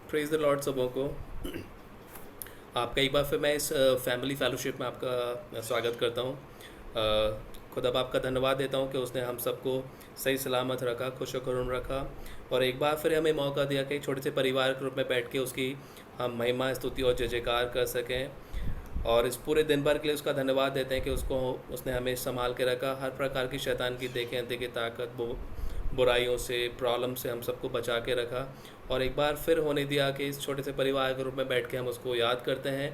Praise the Lord सबों को। आपका एक बार फिर मैं इस फैमिली फेलोशिप में आपका स्वागत करता हूँ। खुदा बाप का धन्यवाद देता हूँ कि उसने हम सबको सही सलामत रखा, खुश खरुम रखा, और एक बार फिर हमें मौका दिया कि एक छोटे से परिवार के रूप में बैठ के उसकी हम महिमा, स्तुति और जय जयकार कर सकें। और इस पूरे दिन भर के लिए उसका धन्यवाद देते हैं कि उसने हमें संभाल के रखा, हर प्रकार की शैतान की देखे अंधे की ताकत, बुराइयों से, प्रॉब्लम से हम सबको बचा के रखा, और एक बार फिर होने दिया कि इस छोटे से परिवार के रूप में बैठ के हम उसको याद करते हैं,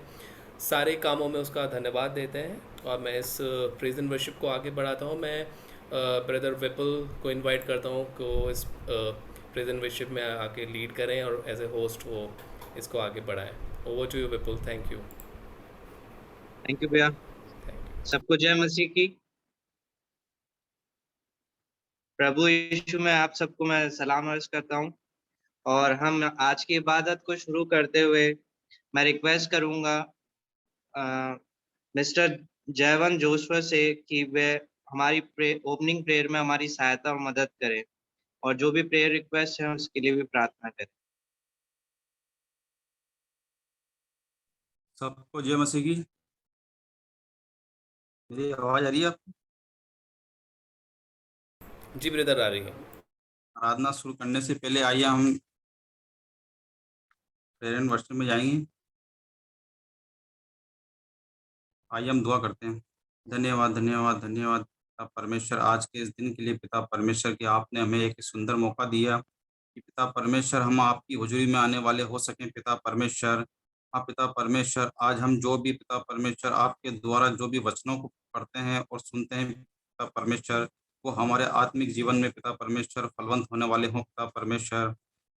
सारे कामों में उसका धन्यवाद देते हैं। और मैं इस प्रेज एंड वर्शिप को आगे बढ़ाता हूँ। मैं ब्रदर विपुल को इनवाइट करता हूँ को इस प्रेज एंड वर्शिप में आके लीड करें और एज ए होस्ट वो इसको आगे बढ़ाएं। Over to you Vipul. Thank you. Thank you भैया। Thank you. सबको जय मसीह की। प्रभु यीशु में आप सबको मैं सलाम अर्ज करता हूँ। और हम आज की इबादत को शुरू करते हुए मैं रिक्वेस्ट करूंगा मिस्टर जयवंत जोशवा से कि वे हमारी ओपनिंग प्रेयर में हमारी सहायता और मदद करें, और जो भी प्रेयर रिक्वेस्ट है उसके लिए भी प्रार्थना करें। सबको जय मसीह की। मेरी आवाज आ रही है आपको? जी ब्रदर, आ रही है। आराधना शुरू करने से पहले आइए हम प्रेयर एंड वर्शिप में जाएंगे। आइए हम दुआ करते हैं। धन्यवाद धन्यवाद धन्यवाद पिता परमेश्वर, आज के इस दिन के लिए पिता परमेश्वर कि आपने हमें एक सुंदर मौका दिया कि पिता परमेश्वर हम आपकी हुजूरी में आने वाले हो सकें। पिता परमेश्वर, हाँ पिता परमेश्वर, आज हम जो भी पिता परमेश्वर आपके द्वारा जो भी वचनों को पढ़ते हैं और सुनते हैं पिता परमेश्वर, वो हमारे आत्मिक जीवन में पिता परमेश्वर फलवंत होने वाले हों। पिता परमेश्वर,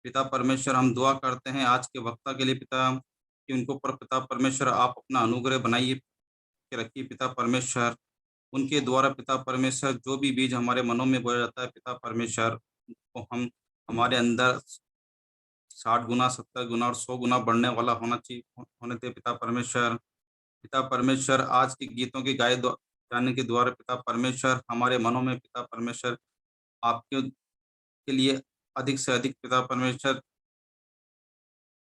पिता परमेश्वर, हम दुआ करते हैं आज के वक्ता के लिए पिता कि उनको पर पिता परमेश्वर आप अपना अनुग्रह बनाइए के रखिए। पिता परमेश्वर, उनके द्वारा पिता परमेश्वर जो भी बीज हमारे मनों में बोया जाता है पिता परमेश्वर, वो हम हमारे अंदर 60 गुना, 70 गुना और 100 गुना बढ़ने वाला होना चाहिए, होने थे पिता परमेश्वर। पिता परमेश्वर, आज के गीतों के जाने के द्वारा पिता परमेश्वर हमारे मनों में पिता परमेश्वर आपके के लिए अधिक से अधिक पिता परमेश्वर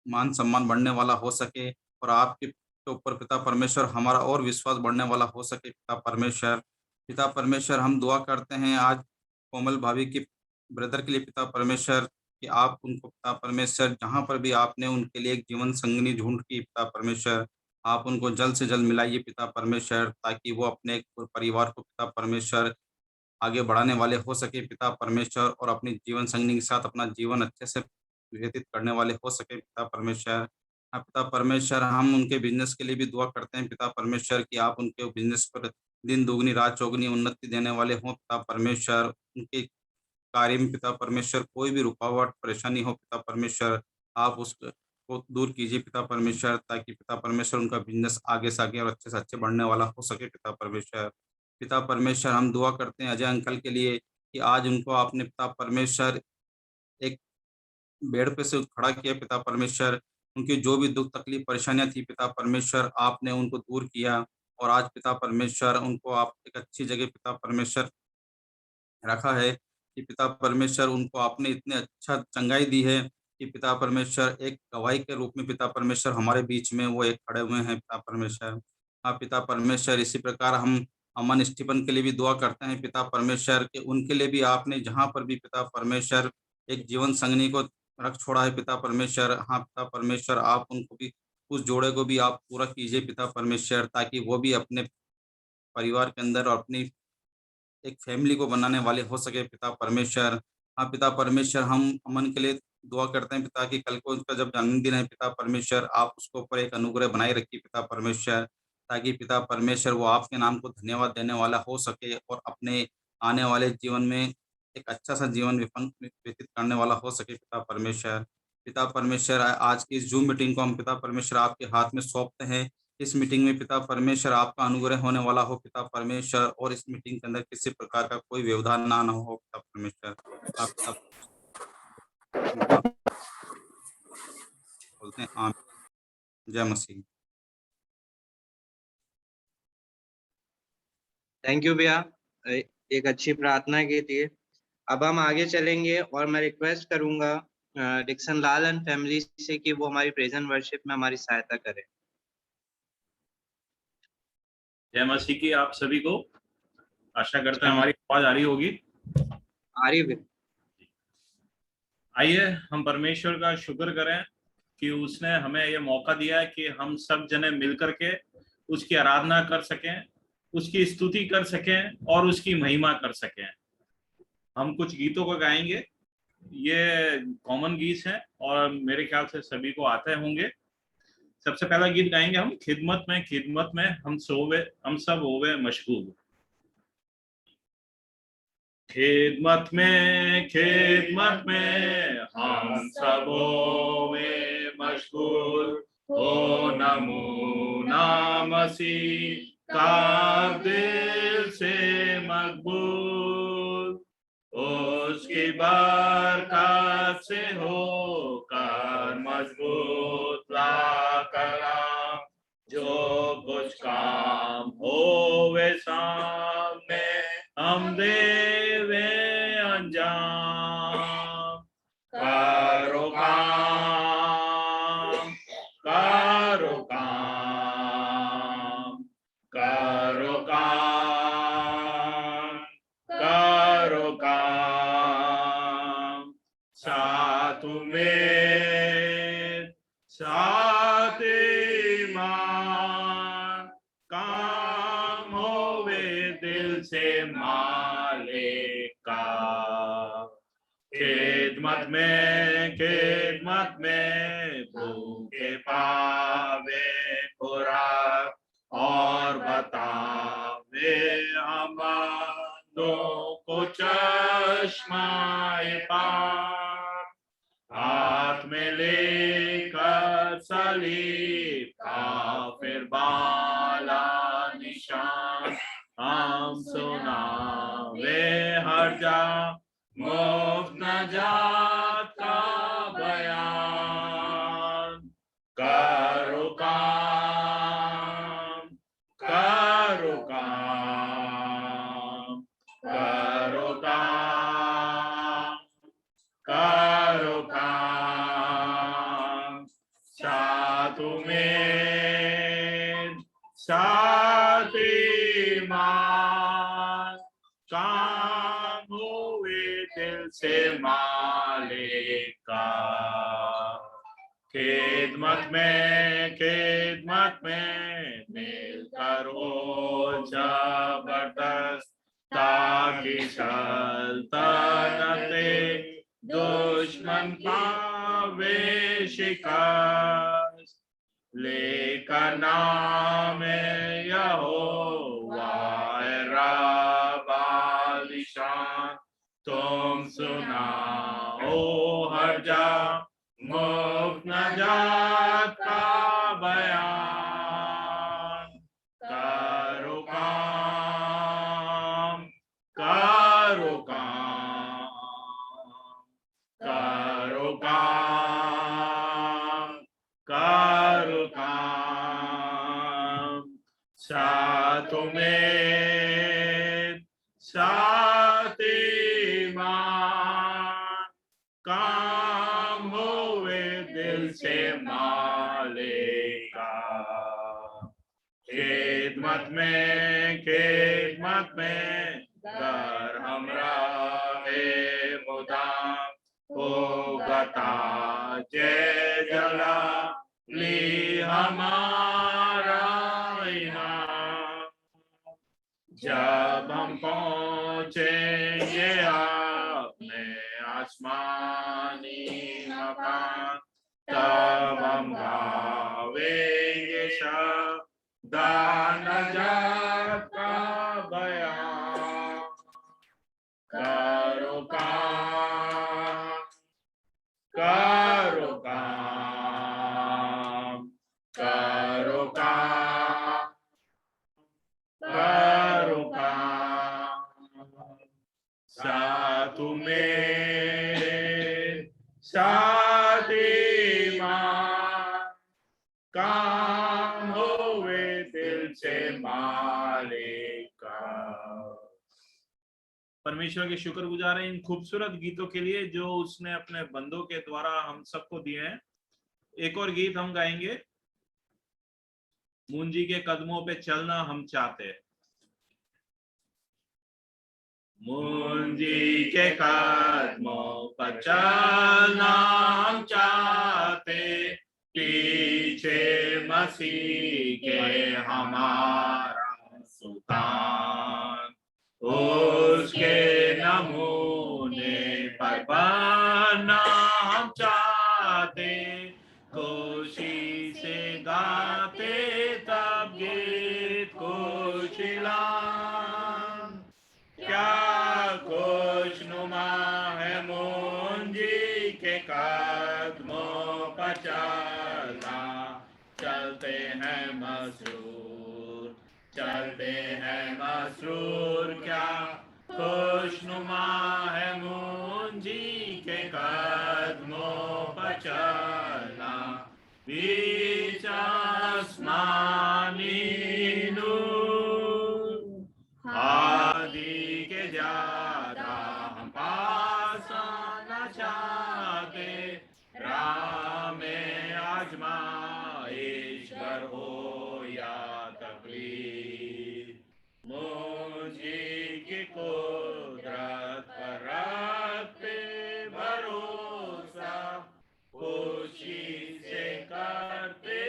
मान सम्मान बढ़ने वाला हो सके, और आपके ऊपर पिता परमेश्वर हमारा और विश्वास बढ़ने वाला हो सके। पिता परमेश्वर, पिता परमेश्वर, हम दुआ करते हैं आज कोमल भाभी के ब्रदर के लिए पिता परमेश्वर कि आप उनको पिता परमेश्वर जहाँ पर भी आपने उनके लिए एक जीवन संगनी ढूंढ की पिता परमेश्वर, आप उनको जल्द से जल्द मिलाइए पिता परमेश्वर, ताकि वो अपने एक परिवार को पिता परमेश्वर आगे बढ़ाने वाले हो सके पिता परमेश्वर, और अपनी जीवन संगिनी के साथ अपना जीवन अच्छे से व्यतीत करने वाले हो सके पिता परमेश्वर। हाँ पिता परमेश्वर, हम उनके बिजनेस के लिए भी दुआ करते हैं पिता परमेश्वर कि आप उनके बिजनेस पर दिन दुगनी रात चौगुनी उन्नति देने वाले हों पिता परमेश्वर। उनके कार्य में पिता परमेश्वर कोई भी रुकावट परेशानी हो पिता परमेश्वर, आप उसको दूर कीजिए पिता परमेश्वर, ताकि पिता परमेश्वर उनका बिजनेस आगे से आगे और अच्छे से अच्छे बढ़ने वाला हो सके पिता परमेश्वर। पिता परमेश्वर, हम दुआ करते हैं अजय अंकल के लिए कि आज उनको आपने पिता परमेश्वर एक बेड पे से खड़ा किया पिता परमेश्वर, उनकी जो भी दुख तकलीफ परेशानियां थी पिता परमेश्वर आपने उनको दूर किया, और आज पिता परमेश्वर उनको आप एक अच्छी जगह पिता परमेश्वर रखा है कि पिता परमेश्वर उनको आपने इतने अच्छा चंगाई दी है कि पिता परमेश्वर एक गवाही के रूप में पिता परमेश्वर हमारे बीच में वो एक खड़े हुए हैं पिता परमेश्वर। हाँ पिता परमेश्वर, इसी प्रकार हम अमन स्टीफन के लिए भी दुआ करते हैं पिता परमेश्वर के उनके लिए भी आपने जहाँ पर भी पिता परमेश्वर एक जीवन संगनी को रख छोड़ा है पिता परमेश्वर, हाँ पिता परमेश्वर आप उनको भी उस जोड़े को भी आप पूरा कीजिए पिता परमेश्वर, ताकि वो भी अपने परिवार के अंदर और अपनी एक फैमिली को बनाने वाले हो सके पिता परमेश्वर। हाँ पिता परमेश्वर, हम अमन के लिए दुआ करते हैं पिता कि कल को उसका जब जन्मदिन है पिता परमेश्वर आप उसको ऊपर एक अनुग्रह बनाए रखिए पिता परमेश्वर, ताकि पिता परमेश्वर वो आपके नाम को धन्यवाद देने वाला हो सके और अपने आने वाले जीवन में एक अच्छा सा जीवन व्यतीत करने वाला हो सके पिता परमेश्वर। पिता परमेश्वर, आज की इस जूम मीटिंग को हम पिता परमेश्वर आपके हाथ में सौंपते हैं। इस मीटिंग में पिता परमेश्वर आपका अनुग्रह होने वाला हो पिता परमेश्वर, और इस मीटिंग के अंदर किसी प्रकार का कोई व्यवधान ना हो पिता परमेश्वर। आप पिता बोलते हैं आमीन। जय मसीह। थैंक यू भैया, एक अच्छी प्रार्थना की थी। अब हम आगे चलेंगे और मैं रिक्वेस्ट करूंगा डिक्सन लाल एंड फैमिली से कि वो हमारी प्रेजेंट वर्शिप में हमारी सहायता करे। जय मसीह की आप सभी को। आशा करते हैं हमारी आवाज आ रही होगी। आ रही है। आइए हम परमेश्वर का शुक्र करें कि उसने हमें ये मौका दिया है कि हम सब जने मिलकर के उसकी आराधना कर सकें, उसकी स्तुति कर सकें और उसकी महिमा कर सकें। हम कुछ गीतों को गाएंगे, ये कॉमन गीत हैं और मेरे ख्याल से सभी को आते होंगे। सबसे पहला गीत गाएंगे हम, खिदमत में हम सब होवे मशगूल। खिदमत में हम सब होवे मशगूल, हो नमूना मसीह का दिल से मकबूल, उसकी बरकत से होकर मजबूत ला कलाम, जो कुछ काम होवे सामने हम देवे अंजाम। करो काम, करो काम, करो काम, करो काम। साथ में साथ ईमान, काम होवे दिल से मालिक का। खिदमत में भूखे पावे खुराक, और बतावे हमारों को चश्माए पाक। हाथ में लेकर सलीब का फिर बाला निशान, हम सुनावे हर जा मुफ्त नजात का बयान। करो काम, करो काम, करो काम, करो काम। साथ में साथ ईमान, काम हुए दिल से मालिक का। खिदमत में मिलकर हो जबरदस्त, ताकि सल्तनते दुश्मन पावे शिकस्त। लेकर नाम यहोवा रब आलीशान, तुम सुनाओ हर जा मुफ्त नजात का बयान। करो काम, करो काम, करो काम, करो काम। साथ में साथ ईमान, काम होवे दिल से मालिक का। खिदमत में दर हमरा है मुदाम, होगा ताजे जला ली हमारा इनाम। जब हम पहुंचेंगे अपने आसमानी मकान, तब हम गावेंगे शब्द नजात का बयान। करो काम, करो काम, करो काम, करो काम। साथ में साथ ईमान, काम होवे दिल से मालिक का। परमेश्वर के शुक्रगुजार हैं इन खूबसूरत गीतों के लिए जो उसने अपने बंदों के द्वारा हम सबको दिए हैं। एक और गीत हम गाएंगे, मुंजी के कदमों पे चलना हम चाहते। मुंजी के कदमों पर चलना हम चाहते, पीछे मसीह के हमारा सुल्तान, उसके नमूने पर बनना हम चाहते, खुशी से गाते तब गीत खुशलान। क्या खुशनुमा है मुंजी के कदमों पर चलना, चलते हैं मसरूर, चलते हैं मसरूर। क्या खुशनुमा है मुंजी के कदमों पर चलना, बीच आसमानी नूर, आदि के ज्यादा हम पास आना चाहते, राह में आजमाइश कर हो या तकलीफ, मुझी की कुदरत पर रखते भरोसा, खुशी से करते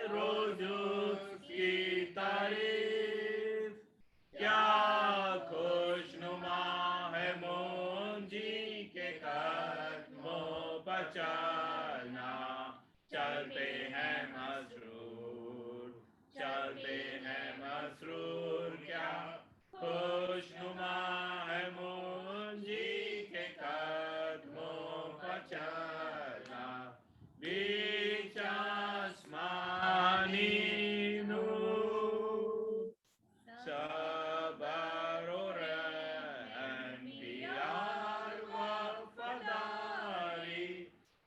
रोज उसकी तारीफ। क्या खुशनुमा है मुंजी के कदमों पर चलना, चलते हैं मसरूर, चलते हैं मसरूर। क्या खुशनुमा है मुंजी के कदमों पर चलना, बीच आसमानी नूर, सबर और रहम प्यार वफादारी,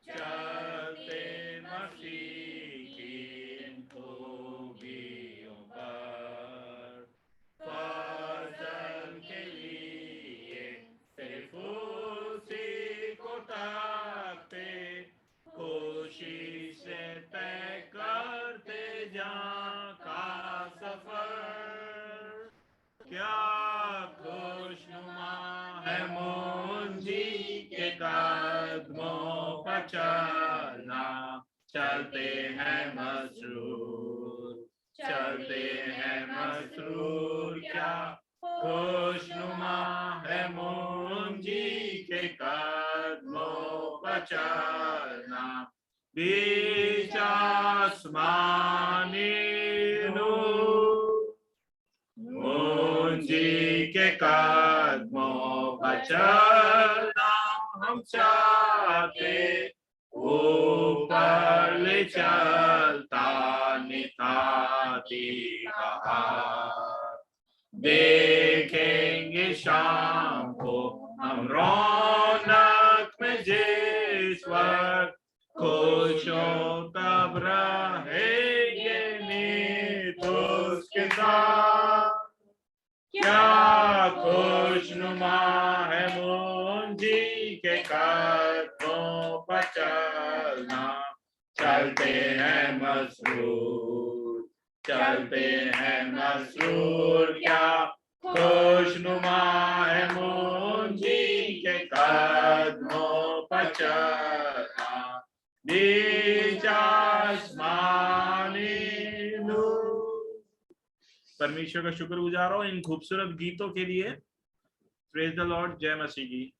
चलते मसीह की इन खूबियों पर, फजल के लिए सिर्फ उसी को ताकते, खुशी से तय करते जहाँ का सफर। क्या खुशनुमा है मुंजी के कदमों पर चलना, चलते हैं मसरूर, चलते हैं मसरूर। क्या खुशनुमा है मुंजी के कदमों पर चलना, बीच आसमानी नूर, मुंजी के कदमों पर चलना हम चाहते, ऊपर ले चलता निताती कहा, देखेंगे शाम को हम रौनक में जिस वक्त, खुशों तब रहेंगे नीत उसके साथ। क्या खुशनुमा है मुंजी के कदमों पर चलना, चलते हैं मसरूर, चलते हैं मसरूर। क्या खुशनुमा है मुंजी के कदमों पर चलना, बीच आसमानी नूर। परमेश्वर का शुक्रगुजार हो इन खूबसूरत गीतों के लिए। प्रेज द लॉर्ड, जय मसीह की।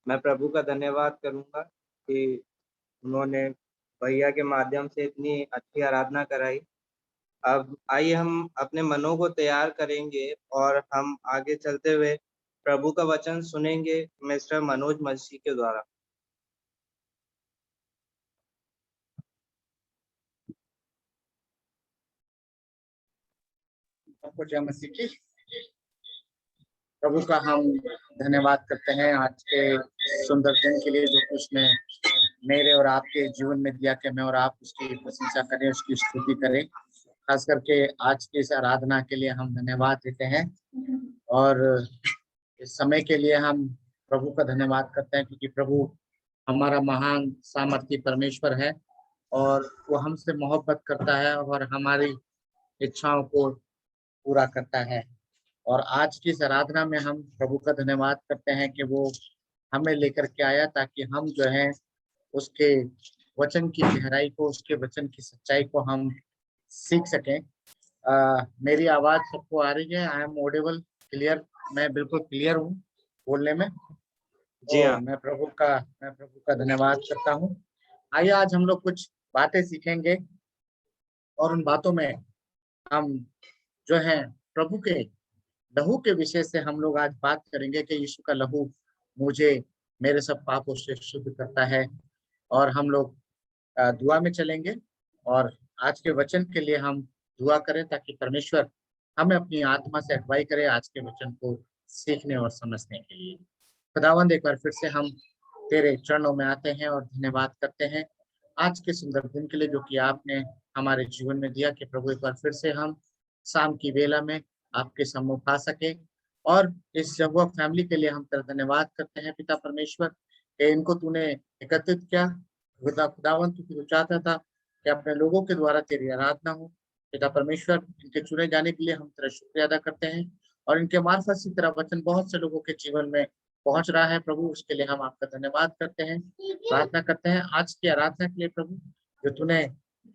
मैं प्रभु का धन्यवाद करूंगा कि उन्होंने भैया के माध्यम से इतनी अच्छी आराधना कराई। अब आइए हम अपने मनों को तैयार करेंगे और हम आगे चलते हुए प्रभु का वचन सुनेंगे मिस्टर मनोज मसीह के द्वारा। आपको जय मसीह की। प्रभु का हम धन्यवाद करते हैं आज के सुंदर दिन के लिए जो उसने मेरे और आपके जीवन में दिया कि मैं और आप उसकी प्रशंसा करें, उसकी स्तुति करें। खास करके आज की इस आराधना के लिए हम धन्यवाद देते हैं और इस समय के लिए हम प्रभु का धन्यवाद करते हैं, क्योंकि प्रभु हमारा महान सामर्थी परमेश्वर है और वो हमसे मोहब्बत करता है और हमारी इच्छाओं को पूरा करता है। और आज की इस आराधना में हम प्रभु का धन्यवाद करते हैं कि वो हमें लेकर के आया ताकि हम जो है उसके वचन की गहराई को, उसके वचन की सच्चाई को हम सीख सकें। मेरी आवाज सबको आ रही है? I am audible, clear? मैं बिल्कुल क्लियर हूँ बोलने में? जी हाँ। मैं प्रभु का धन्यवाद करता हूँ। आइए आज हम लोग कुछ बातें सीखेंगे और उन बातों में हम जो है प्रभु के लहू के विषय से हम लोग आज बात करेंगे कि यीशु का लहू मुझे मेरे सब पापों से शुद्ध करता है। और हम लोग दुआ में चलेंगे और आज के वचन के लिए हम दुआ करें ताकि परमेश्वर हमें अपनी आत्मा से अगुवाई करे आज के वचन को सीखने और समझने के लिए। खुदावंद, एक बार फिर से हम तेरे चरणों में आते हैं और धन्यवाद करते हैं आज के सुंदर दिन के लिए जो कि आपने हमारे जीवन में दिया, कि प्रभु एक बार फिर से हम शाम की वेला में आपके सम्मुख आ सके। और इस जगह फैमिली के लिए हम तेरा धन्यवाद करते हैं पिता परमेश्वर, कि इनको तूने एकत्रित किया। खुदावंद, तू चाहता था कि अपने लोगों के द्वारा तेरी आराधना हो। पिता परमेश्वर, इनके चुने जाने के लिए हम तेरा शुक्रिया अदा करते हैं और इनके मार्फत से तेरा वचन बहुत से लोगों के जीवन में पहुंच रहा है प्रभु, उसके लिए हम आपका धन्यवाद करते हैं। प्रार्थना करते हैं आज की आराधना के लिए प्रभु, जो तूने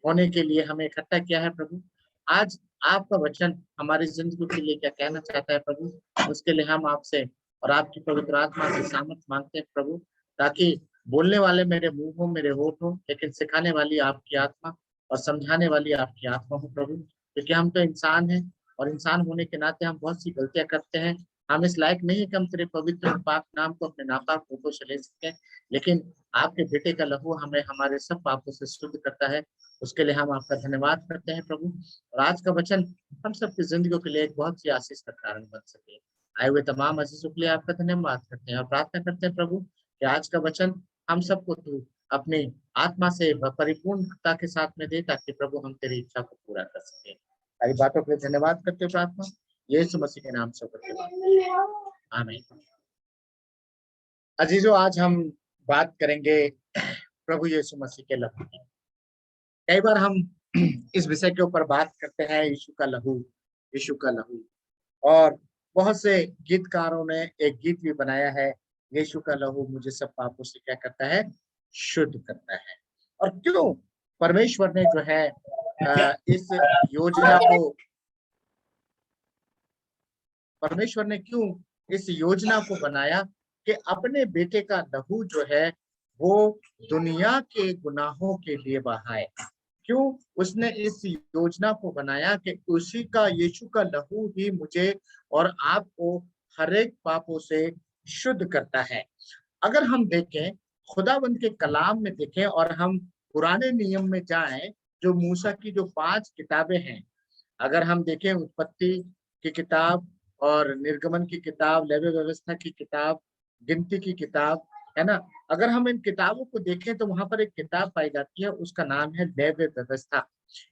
होने के लिए हमें इकट्ठा किया है प्रभु। आज आपका वचन हमारी जिंदगी के लिए क्या कहना चाहता है प्रभु, उसके लिए हम आपसे और आपकी पवित्र आत्मा से सामर्थ्य मांगते हैं प्रभु, ताकि बोलने वाले मेरे मुंह हो, मेरे होठ हो, लेकिन सिखाने वाली आपकी आत्मा और समझाने वाली आपकी आत्मा हो प्रभु। क्योंकि हम तो इंसान हैं और इंसान होने के नाते हम बहुत सी गलतियां करते हैं। हम इस लायक नहीं कि हम तेरे पवित्र और पाक नाम को अपने नापाक होठों से ले सकें, लेकिन आपके बेटे का लहू हमें हमारे सब पापों से शुद्ध करता है। उसके लिए हम आपका धन्यवाद करते हैं प्रभु। और आज का वचन हम सबकी जिंदगियों के लिए एक बहुत सी आशीष का कारण बन सके। आए हुए तमाम अजीजों के लिए आपका धन्यवाद करते हैं और प्रार्थना करते हैं प्रभु कि आज का वचन हम सबको तू अपनी आत्मा से परिपूर्णता के साथ में दे, ताकि प्रभु हम तेरी इच्छा को पूरा कर सके। सारी बातों के लिए धन्यवाद करते हुए प्रार्थना यीशु मसीह के नाम से करते हैं, आमीन। अजीजों, आज हम बात करेंगे प्रभु यीशु मसीह के लहू की। कई बार हम इस विषय के ऊपर बात करते हैं, यीशु का लहू, यीशु का लहू। और बहुत से गीतकारों ने एक गीत भी बनाया है, यीशु का लहू मुझे सब पापों से क्या करता है, शुद्ध करता है। और क्यों परमेश्वर ने जो है इस योजना को, परमेश्वर ने क्यों इस योजना को बनाया कि अपने बेटे का लहू जो है वो दुनिया के गुनाहों के लिए बहाए। क्यों उसने इस योजना को बनाया कि उसी का, यीशु का लहू ही मुझे और आपको हर एक पापों से शुद्ध करता है। अगर हम देखें, खुदावंद के कलाम में देखें और हम पुराने नियम में जाएं, जो मूसा की जो 5 किताबें हैं, अगर हम देखें उत्पत्ति की किताब और निर्गमन की किताब, लेवी व्यवस्था की किताब, गिनती की किताब, है ना, अगर हम इन किताबों को देखें तो वहां पर एक किताब पाई जाती है, उसका नाम है लेवी व्यवस्था।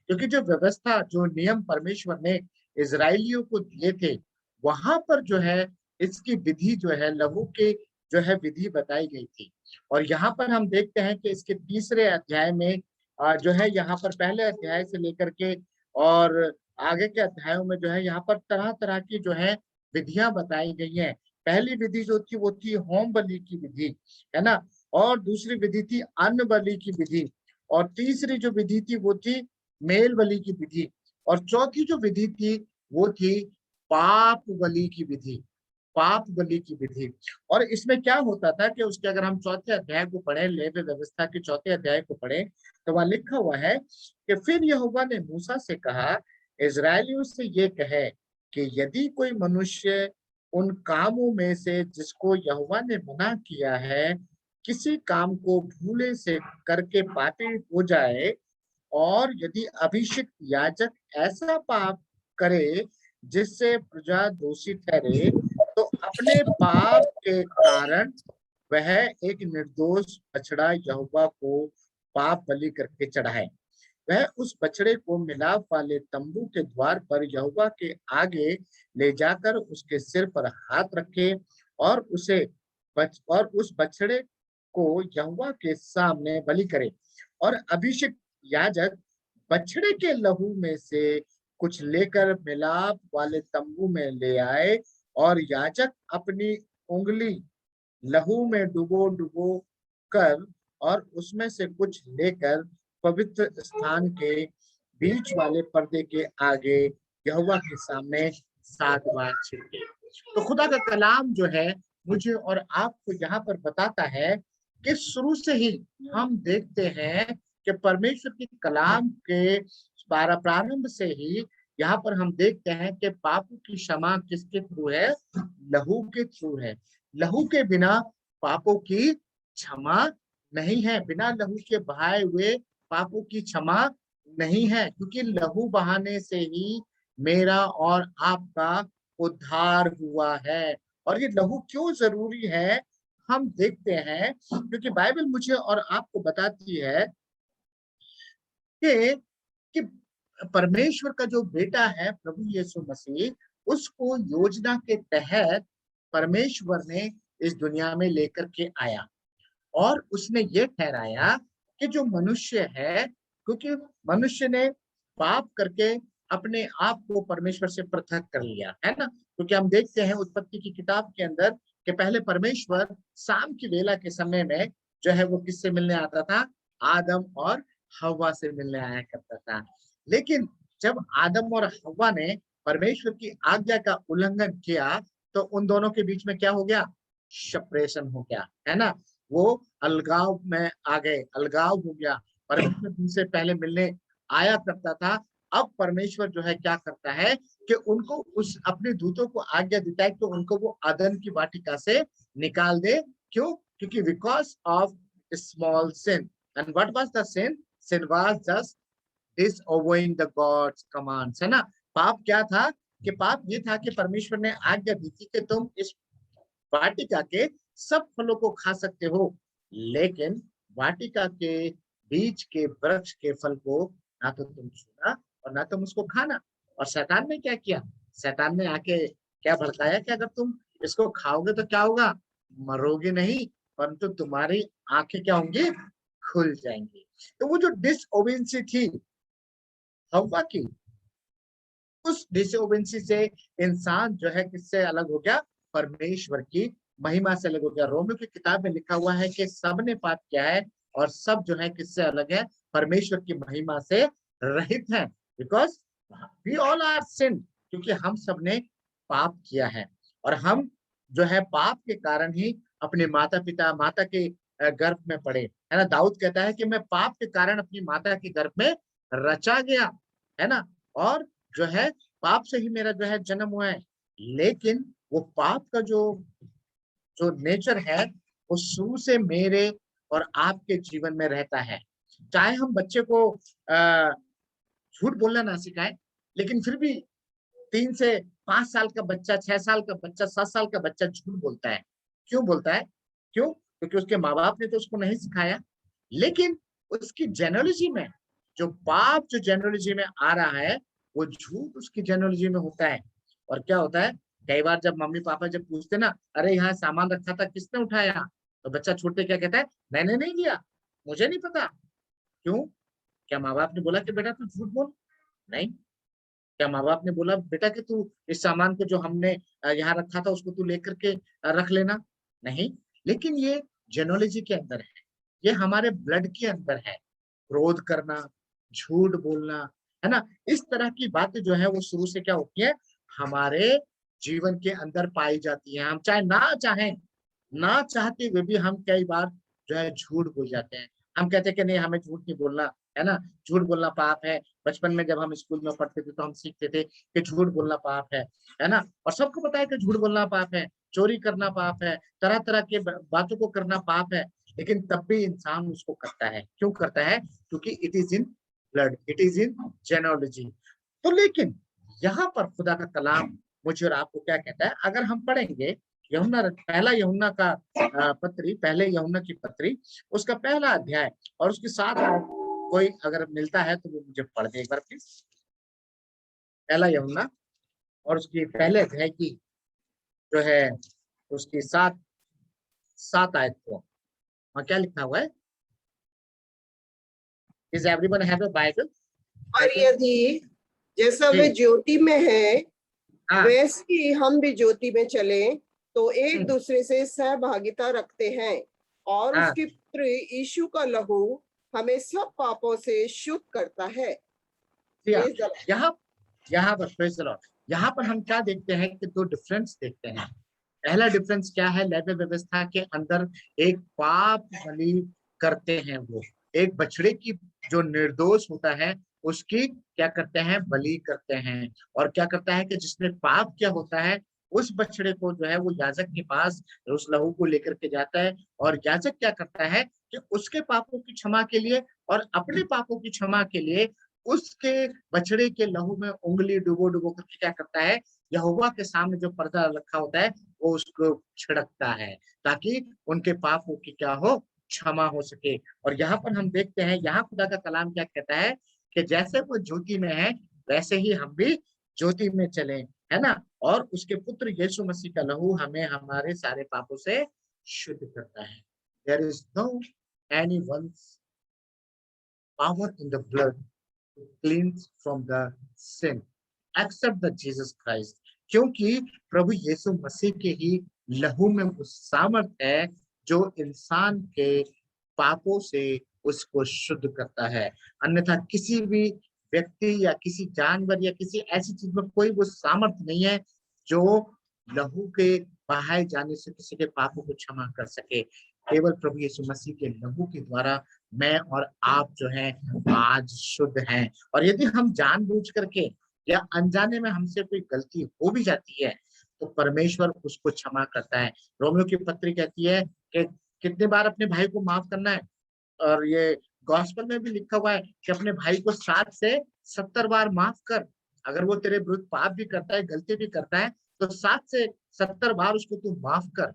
क्योंकि जो व्यवस्था, जो नियम परमेश्वर ने इजराइलियों को दिए थे, वहां पर जो है इसकी विधि जो है, लहू के जो है विधि बताई गई थी। और यहाँ पर हम देखते हैं कि इसके 3रे अध्याय में जो है, यहाँ पर पहले अध्याय से लेकर के और आगे के अध्यायों में जो है, यहाँ पर तरह तरह की जो है विधियां बताई गई हैं। पहली विधि जो थी वो थी होम बलि की विधि, है ना, और दूसरी विधि थी अन्न बलि की विधि, और तीसरी जो विधि थी वो थी मेल बलि की विधि, और चौथी जो विधि थी वो थी पाप बलि की विधि, पाप बलि की विधि। और इसमें क्या होता था कि उसके, अगर हम 4थे अध्याय को पढ़े, लेवी व्यवस्था के 4थे अध्याय को पढ़े, तो वहां लिखा हुआ है कि फिर यहोवा ने मूसा से कहा, इजराइलियों से ये कहे कि यदि कोई मनुष्य उन कामों में से जिसको यहोवा ने मना किया है, किसी काम को भूले से करके पापी हो जाए, और यदि अभिषिक्त याजक ऐसा पाप करे जिससे प्रजा दोषी ठहरे, तो अपने पाप के कारण वह एक निर्दोष बछड़ा यहोवा को पाप बलि करके चढ़ाए। वह उस बछड़े को मिलाप वाले तंबू के द्वार पर यहोवा के आगे ले जाकर उसके सिर पर हाथ रखे और उस बछड़े को यहोवा के सामने बलि करे। और अभिषिक्त याजक बछड़े के लहू में से कुछ लेकर मिलाप वाले तंबू में ले आए और याजक अपनी उंगली लहू में डुबो डुबो कर और उसमें से कुछ लेकर पवित्र स्थान के बीच वाले पर्दे के आगे यहोवा के सामने 7 बार छिड़के। तो खुदा का कलाम जो है मुझे और आपको यहाँ पर बताता है कि शुरू से ही हम देखते हैं कि परमेश्वर की कलाम के प्रारंभ से ही यहाँ पर हम देखते हैं कि पापों की क्षमा किसके थ्रू है? लहू के थ्रू है। लहू के बिना पापों की क्षमा नहीं है, बिना लहू के बहाए हुए पापों की क्षमा नहीं है, क्योंकि लहू बहाने से ही मेरा और आपका उद्धार हुआ है। और ये लहू क्यों जरूरी है हम देखते हैं, क्योंकि बाइबल मुझे और आपको बताती है कि परमेश्वर का जो बेटा है प्रभु यीशु मसीह, उसको योजना के तहत परमेश्वर ने इस दुनिया में लेकर के आया और उसने ये ठहराया कि जो मनुष्य है, क्योंकि मनुष्य ने पाप करके अपने आप को परमेश्वर से पृथक कर लिया है ना, क्योंकि हम देखते हैं उत्पत्ति की किताब के अंदर कि पहले परमेश्वर शाम की वेला के समय में जो है वो किससे मिलने आता था? आदम और हव्वा से मिलने आया करता था। लेकिन जब आदम और हव्वा ने परमेश्वर की आज्ञा का उल्लंघन किया तो उन दोनों के बीच में क्या हो गया? सेपरेशन हो गया, है ना। वो अलगाव में आ गए, अलगाव हो गया। परमेश्वर जिनसे पहले मिलने आया करता था, अब परमेश्वर जो है क्या करता है कि उनको उस अपने दूतों को आज्ञा देता है कि उनको वो अदन की वाटिका से निकाल दे। क्यों? क्योंकि because of small sin. And what was the sin? Sin was just disobeying the God's commands, है ना। पाप क्या था? कि पाप ये था कि परमेश्वर ने आज्ञा दी थी कि तुम इस वाटिका के सब फलों को खा सकते हो, लेकिन वाटिका के बीच के वृक्ष के फल को ना तो तुम छूना और ना तुम उसको खाना। और शैतान ने क्या किया? शैतान ने आके क्या भड़काया कि अगर तुम इसको खाओगे तो क्या होगा? मरोगे नहीं, परंतु तुम्हारी आंखें क्या होंगी? खुल जाएंगी। तो वो जो डिसओबेंसी थी हव्वा की, उस डिसओबेंसी से इंसान जो है किससे अलग हो गया? परमेश्वर की महिमा से अलग हो गया। रोमियो की किताब में लिखा हुआ है कि सब ने पाप किया है और सब जो है किससे अलग है? परमेश्वर की महिमा से रहित है। बिकॉज वी ऑल आर सिन, क्योंकि हम सब ने पाप किया है और हम जो है पाप के कारण ही अपने माता के गर्भ में पड़े, है ना। दाऊद कहता है कि मैं पाप के कारण अपनी माता के गर्भ में रचा गया, है ना, और जो है पाप से ही मेरा जो है जन्म हुआ है। लेकिन वो पाप का जो नेचर है वो शुरू से मेरे और आपके जीवन में रहता है। चाहे हम बच्चे को झूठ बोलना ना सिखाएं, लेकिन फिर भी 3 से 5 साल का बच्चा, 6 साल का बच्चा, 7 साल का बच्चा झूठ बोलता है। क्यों बोलता है? क्यों? क्योंकि उसके माँ बाप ने तो उसको नहीं सिखाया। लेकिन उसकी जेनेalogy में जो पाप जो जेनेalogy में आ रहा है वो झूठ उसकी जेनेalogy में होता है। और क्या होता है, कई बार जब मम्मी पापा जब पूछते ना, अरे यहाँ सामान रखा था किसने उठाया, तो बच्चा छूटते क्या कहता है? मैंने नहीं लिया, मुझे नहीं पता। क्यों? क्या माँ बाप ने बोला कि बेटा तू झूठ बोल? नहीं। क्या माँ बाप ने बोला बेटा कि तू इस सामान को जो हमने यहाँ रखा था उसको तू लेकर के रख लेना? नहीं। लेकिन ये जेनोलॉजी के अंदर है, ये हमारे ब्लड के अंदर है। क्रोध करना, झूठ बोलना, है ना, इस तरह की बातें जो है वो शुरू से क्या होती है? हमारे जीवन के अंदर पाई जाती है। हम चाहे ना चाहते हुए भी हम कई बार जो है झूठ बोल जाते हैं। हम कहते हैं कि नहीं हमें झूठ नहीं बोलना, है ना, झूठ बोलना पाप है। बचपन में जब हम स्कूल में पढ़ते थे तो हम सीखते थे कि झूठ बोलना पाप है ना, और सबको पता है कि झूठ बोलना पाप है, चोरी करना पाप है, तरह तरह के बातों को करना पाप है। लेकिन तब भी इंसान उसको करता है। क्यों करता है? क्योंकि it is in blood, it is in genealogy. तो लेकिन यहाँ पर खुदा का कलाम मुझे और आपको क्या कहता है? अगर हम पढ़ेंगे पहले यूहन्ना की पत्री उसका पहला अध्याय और उसकी 7 कोई अगर मिलता है तो वो मुझे पढ़ दे एक बार प्लीज। पहला यूहन्ना और उसकी पहले अध्याय की जो है उसकी 7 आयत को वहाँ क्या लिखा हुआ है? Is everyone have a Bible? और यदि जैसा वे जी। ज्योति में है हाँ वैसे ही हम भी ज्योति में चले तो एक हम्म, दूसरे से सहभागिता रखते हैं और हाँ उसके पुत्र यीशु का लहू हमें सब पापों से शुद्ध करता है। जी हाँ। Praise the Lord. यहाँ पर praise the Lord, यहाँ पर हम क्या देखते हैं कि 2 डिफरेंस देखते हैं। पहला डिफरेंस क्या है? लेवी व्यवस्था के अंदर एक पाप बलि करते हैं, वो एक बछड़े की जो निर्दोष होता है उसकी क्या करते हैं? बलि करते हैं। और क्या करता है कि जिसने पाप किया होता है उस बछड़े को जो है वो याजक के पास उस लहू को लेकर के जाता है और याजक क्या करता है कि उसके पापों की क्षमा के लिए और अपने पापों की क्षमा के लिए उसके बछड़े के लहू में उंगली डुबो डुबो करके क्या करता है? यहोवा के सामने जो पर्दा रखा होता है वो उसको छिड़कता है ताकि उनके पापों की क्या हो? क्षमा हो सके। और यहाँ पर हम देखते हैं, यहाँ खुदा का कलाम क्या कहता है कि जैसे वो ज्योति में है वैसे ही हम भी ज्योति में चले, है ना? और उसके पुत्र यीशु मसीह का लहू हमें हमारे सारे पापों से शुद्ध करता है। There is no anyone's power in the blood to cleanse from the sin except the Jesus Christ, क्योंकि प्रभु यीशु मसीह के ही लहू में वो सामर्थ है जो इंसान के पापों से उसको शुद्ध करता है। अन्यथा किसी भी व्यक्ति या किसी जानवर या किसी ऐसी चीज में कोई वो सामर्थ नहीं है जो लहू के बहाए जाने से किसी के पापों को क्षमा कर सके। केवल प्रभु यीशु मसीह के लहू के द्वारा मैं और आप जो है आज शुद्ध हैं। और यदि हम जानबूझ करके या अनजाने में हमसे कोई गलती हो भी जाती है तो परमेश्वर उसको क्षमा करता है। रोमियो की पत्री कहती है कि कितने बार अपने भाई को माफ करना है, और ये गॉस्पेल में भी लिखा हुआ है कि अपने भाई को 60 से 70 बार माफ कर। अगर वो तेरे विरुद्ध पाप भी करता है, गलती भी करता है, तो 60 से 70 बार उसको तू माफ कर।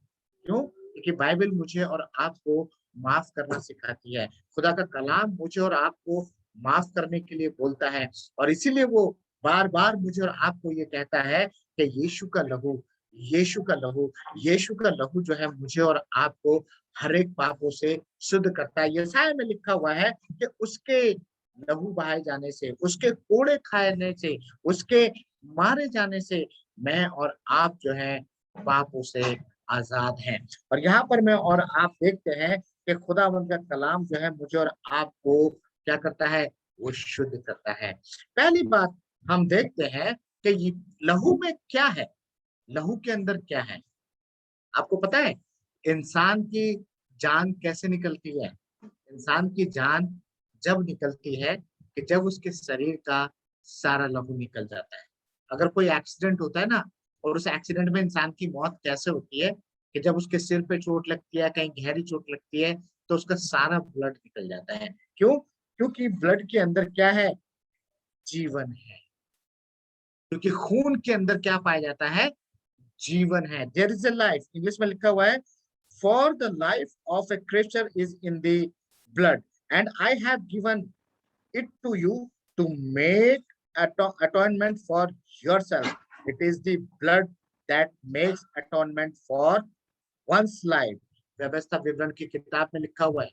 क्यों? क्योंकि बाइबल मुझे और आपको माफ करना सिखाती है। खुदा का कलाम मुझे और आपको माफ करने के लिए बोलता है और इसीलिए वो बार बार मुझे और आपको ये कहता है कि यीशु का लहू, यीशु का लहू, यीशु का लहू जो है मुझे और आपको हर एक पापों से शुद्ध करता है। यशायाह में लिखा हुआ है कि उसके लहू बहाए जाने से, उसके कोड़े खाने से, उसके मारे जाने से मैं और आप जो है पापों से आजाद हैं। और यहाँ पर मैं और आप देखते हैं कि खुदावंद का कलाम जो है मुझे और आपको क्या करता है? वो शुद्ध करता है। पहली बात हम देखते हैं कि ये लहू में क्या है, लहू के अंदर क्या है। आपको पता है इंसान की जान कैसे निकलती है? इंसान की जान जब निकलती है कि जब उसके शरीर का सारा लहू निकल जाता है। अगर कोई एक्सीडेंट होता है ना, और उस एक्सीडेंट में इंसान की मौत कैसे होती है कि जब उसके सिर पे चोट लगती है, कहीं गहरी चोट लगती है, तो उसका सारा ब्लड निकल जाता है। क्यों? क्योंकि ब्लड के अंदर क्या है? जीवन है। क्योंकि खून के अंदर क्या पाया जाता है? जीवन है। There is a life. English में लिखा हुआ है for the life of a Christian is in the blood and I have given it to you to make atonement for yourself. It is the blood that makes atonement for one's life. व्यवस्था विवरण की किताब में लिखा हुआ है,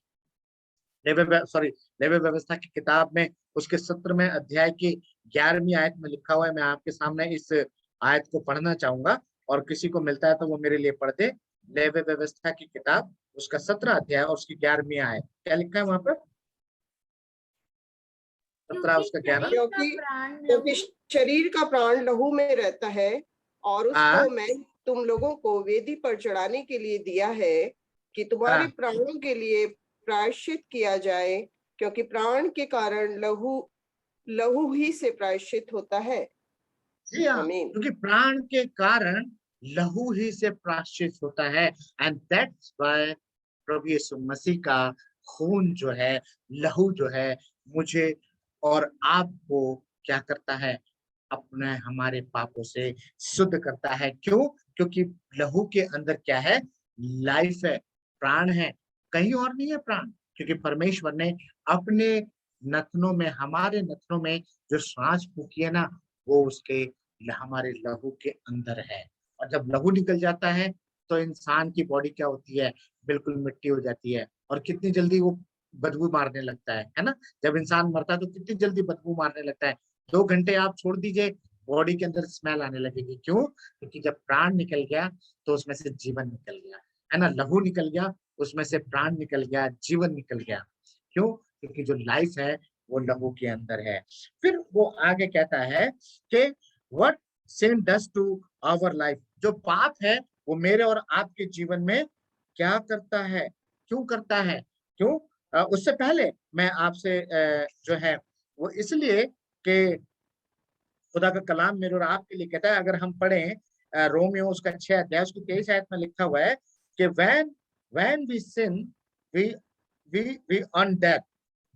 levy व्यवस्था की किताब में उसके 17वें अध्याय की 11वीं आयत में लिखा हुआ है। मैं आपके सामने इस आयत को पढ़ना चाहूंगा और किसी को मिलता है तो वो मेरे लिए पढ़ दे। लेवी व्यवस्था की किताब उसका 17 अध्याय और उसकी 11वीं आयत, क्या लिखा है वहां पर? 17 उसका 11। क्योंकि शरीर का प्राण लहू में रहता है और उसको मैं तुम लोगों को वेदी पर चढ़ाने के लिए दिया है कि तुम्हारे प्राणों के लिए प्रायश्चित किया जाए, क्योंकि प्राण के कारण लहू ही से प्रायश्चित होता है। जी हाँ, क्योंकि प्राण के कारण लहू ही से प्रायश्चित होता है। एंड दैट्स व्हाई प्रभु यीशु मसीह का खून जो है, लहू जो है, मुझे और आपको क्या करता है? अपने हमारे पापों से शुद्ध करता है। क्यों? क्योंकि लहू के अंदर क्या है? लाइफ है, प्राण है, कहीं और नहीं है प्राण। क्योंकि परमेश्वर ने अपने नथनों में, हमारे नथनों में जो सांस फूकी है ना, वो उसके हमारे लहू के अंदर है। और जब लहू निकल जाता है तो इंसान की बॉडी क्या होती है, बिल्कुल मिट्टी हो जाती है। और कितनी जल्दी वो बदबू मारने लगता है ना। जब इंसान मरता है तो कितनी जल्दी बदबू मारने लगता है। 2 घंटे आप छोड़ दीजिए, बॉडी के अंदर स्मेल आने लगेगी। क्यों? क्योंकि जब प्राण निकल गया तो उसमें से जीवन निकल गया, है ना। लहू निकल गया, उसमें से प्राण निकल गया, जीवन निकल गया। क्यों? क्योंकि जो लाइफ है वो लहू के अंदर है। फिर वो आगे कहता है कि what sin does to our life, जो पाप है वो मेरे और आपके जीवन में क्या करता है, क्यों करता है। क्यों? उससे पहले मैं आपसे जो है वो इसलिए कि खुदा का कलाम मेरे और आपके लिए कहता है, अगर हम पढ़ें रोमियो उसका 6 अध्याय उसकी 23 आयत में लिखा हुआ है कि when we sin we earn death,